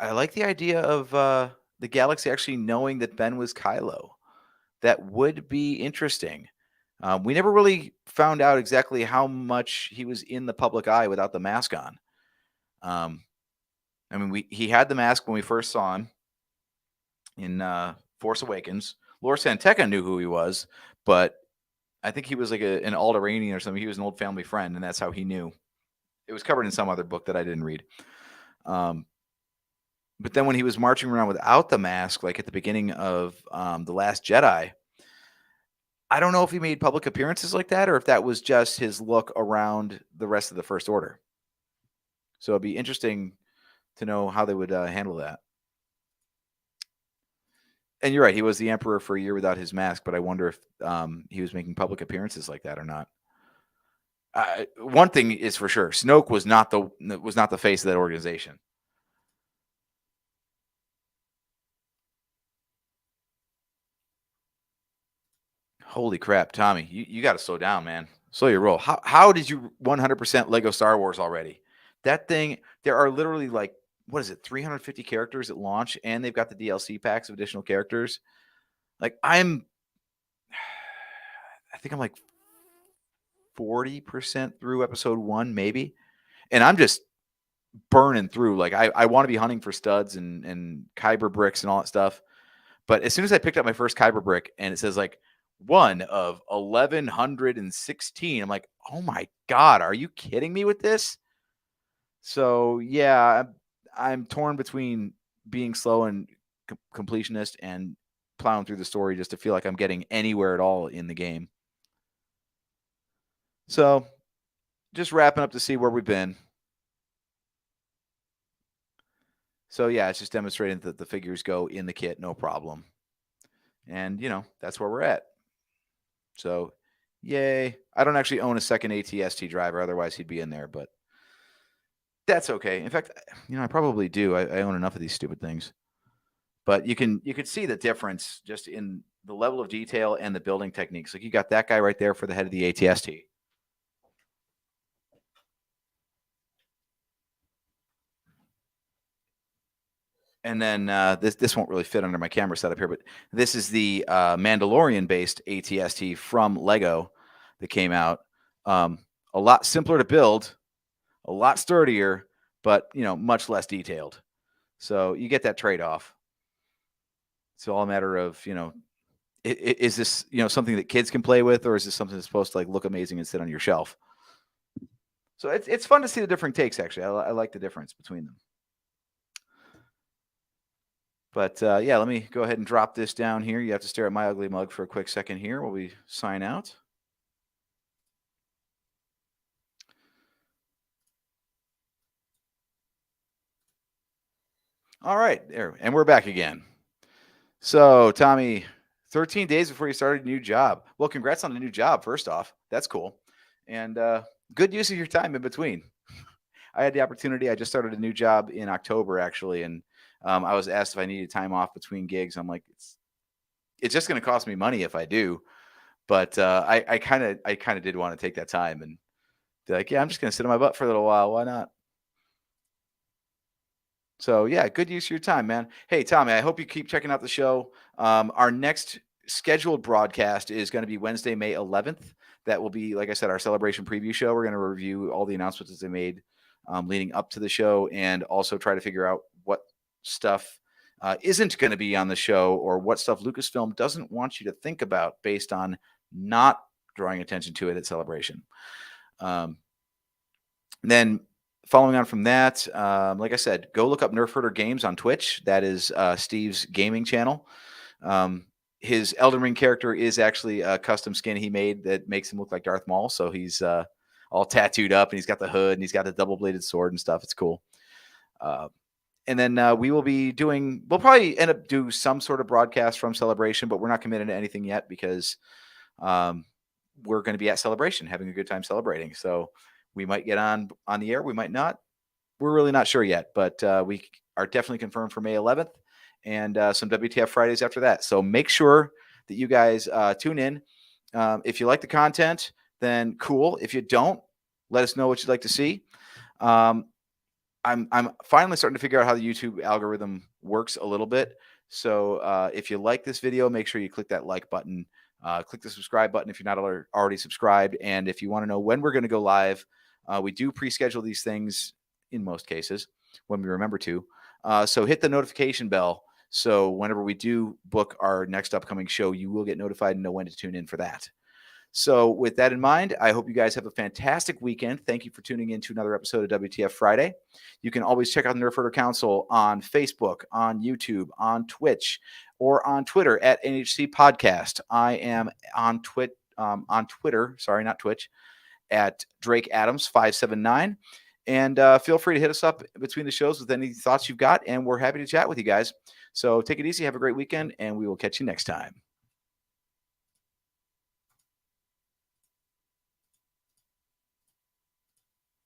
I like the idea of the galaxy actually knowing that Ben was Kylo. That would be interesting. We never really found out exactly how much he was in the public eye without the mask on. I mean, he had the mask when we first saw him in Force Awakens. Lor San Tekka knew who he was, but I think he was like an Alderanian or something. He was an old family friend, and that's how he knew. It was covered in some other book that I didn't read. But then when he was marching around without the mask, like at the beginning of The Last Jedi, I don't know if he made public appearances like that or if that was just his look around the rest of the First Order. So it'd be interesting to know how they would handle that. And you're right. He was the emperor for a year without his mask, but I wonder if he was making public appearances like that or not. One thing is for sure: Snoke was not the face of that organization. Holy crap, Tommy! You got to slow down, man. Slow your roll. How did you 100% Lego Star Wars already? That thing. There are literally like what is it? 350 characters at launch, and they've got the DLC packs of additional characters. Like I think I'm like 40% through episode one, maybe. And I'm just burning through. Like I want to be hunting for studs and Kyber bricks and all that stuff. But as soon as I picked up my first Kyber brick and it says like one of 1116, I'm like, oh my God, are you kidding me with this? So yeah, I'm torn between being slow and completionist and plowing through the story just to feel like I'm getting anywhere at all in the game. So just wrapping up to see where we've been. So yeah, it's just demonstrating that the figures go in the kit, no problem. And that's where we're at. So yay. I don't actually own a second ATST driver, otherwise he'd be in there, but that's okay. In fact, I probably do. I own enough of these stupid things. But you could see the difference just in the level of detail and the building techniques. Like you got that guy right there for the head of the ATST. And then this won't really fit under my camera setup here, but this is the Mandalorian-based ATST from Lego that came out. A lot simpler to build, a lot sturdier, but much less detailed. So you get that trade-off. It's all a matter of is this something that kids can play with, or is this something that's supposed to like look amazing and sit on your shelf? So it's fun to see the different takes. Actually, I like the difference between them. But yeah, let me go ahead and drop this down here. You have to stare at my ugly mug for a quick second here while we sign out. All right, there, and we're back again. So, Tommy, 13 days before you started a new job. Well, congrats on the new job, first off. That's cool. And good use of your time in between. I had the opportunity. I just started a new job in October, actually, and I was asked if I needed time off between gigs. I'm like, it's just going to cost me money if I do. But I kind of did want to take that time and be like, yeah, I'm just going to sit on my butt for a little while. Why not? So yeah, good use of your time, man. Hey, Tommy, I hope you keep checking out the show. Our next scheduled broadcast is going to be Wednesday, May 11th. That will be, like I said, our celebration preview show. We're going to review all the announcements that they made leading up to the show, and also try to figure out what stuff isn't going to be on the show, or what stuff Lucasfilm doesn't want you to think about based on not drawing attention to it at Celebration. Then following on from that, like I said, go look up Nerf Herder Games on Twitch. That is Steve's gaming channel. His Elden Ring character is actually a custom skin he made that makes him look like Darth Maul. So he's all tattooed up, and he's got the hood, and he's got the double-bladed sword and stuff. It's cool. And then we'll probably end up do some sort of broadcast from Celebration, but we're not committed to anything yet because we're going to be at Celebration, having a good time celebrating. So we might get on the air. We might not. We're really not sure yet, but we are definitely confirmed for May 11th, and some WTF Fridays after that. So make sure that you guys tune in. If you like the content, then cool. If you don't, let us know what you'd like to see. I'm finally starting to figure out how the YouTube algorithm works a little bit. So if you like this video, make sure you click that like button. Click the subscribe button if you're not already subscribed. And if you want to know when we're going to go live, we do pre-schedule these things in most cases when we remember to. So hit the notification bell. So whenever we do book our next upcoming show, you will get notified and know when to tune in for that. So with that in mind, I hope you guys have a fantastic weekend. Thank you for tuning in to another episode of WTF Friday. You can always check out the Nerf Herder Council on Facebook, on YouTube, on Twitch, or on Twitter at NHC Podcast. I am on Twitter, sorry, not Twitch, at Drake Adams 579. And feel free to hit us up between the shows with any thoughts you've got, and we're happy to chat with you guys. So take it easy. Have a great weekend, and we will catch you next time.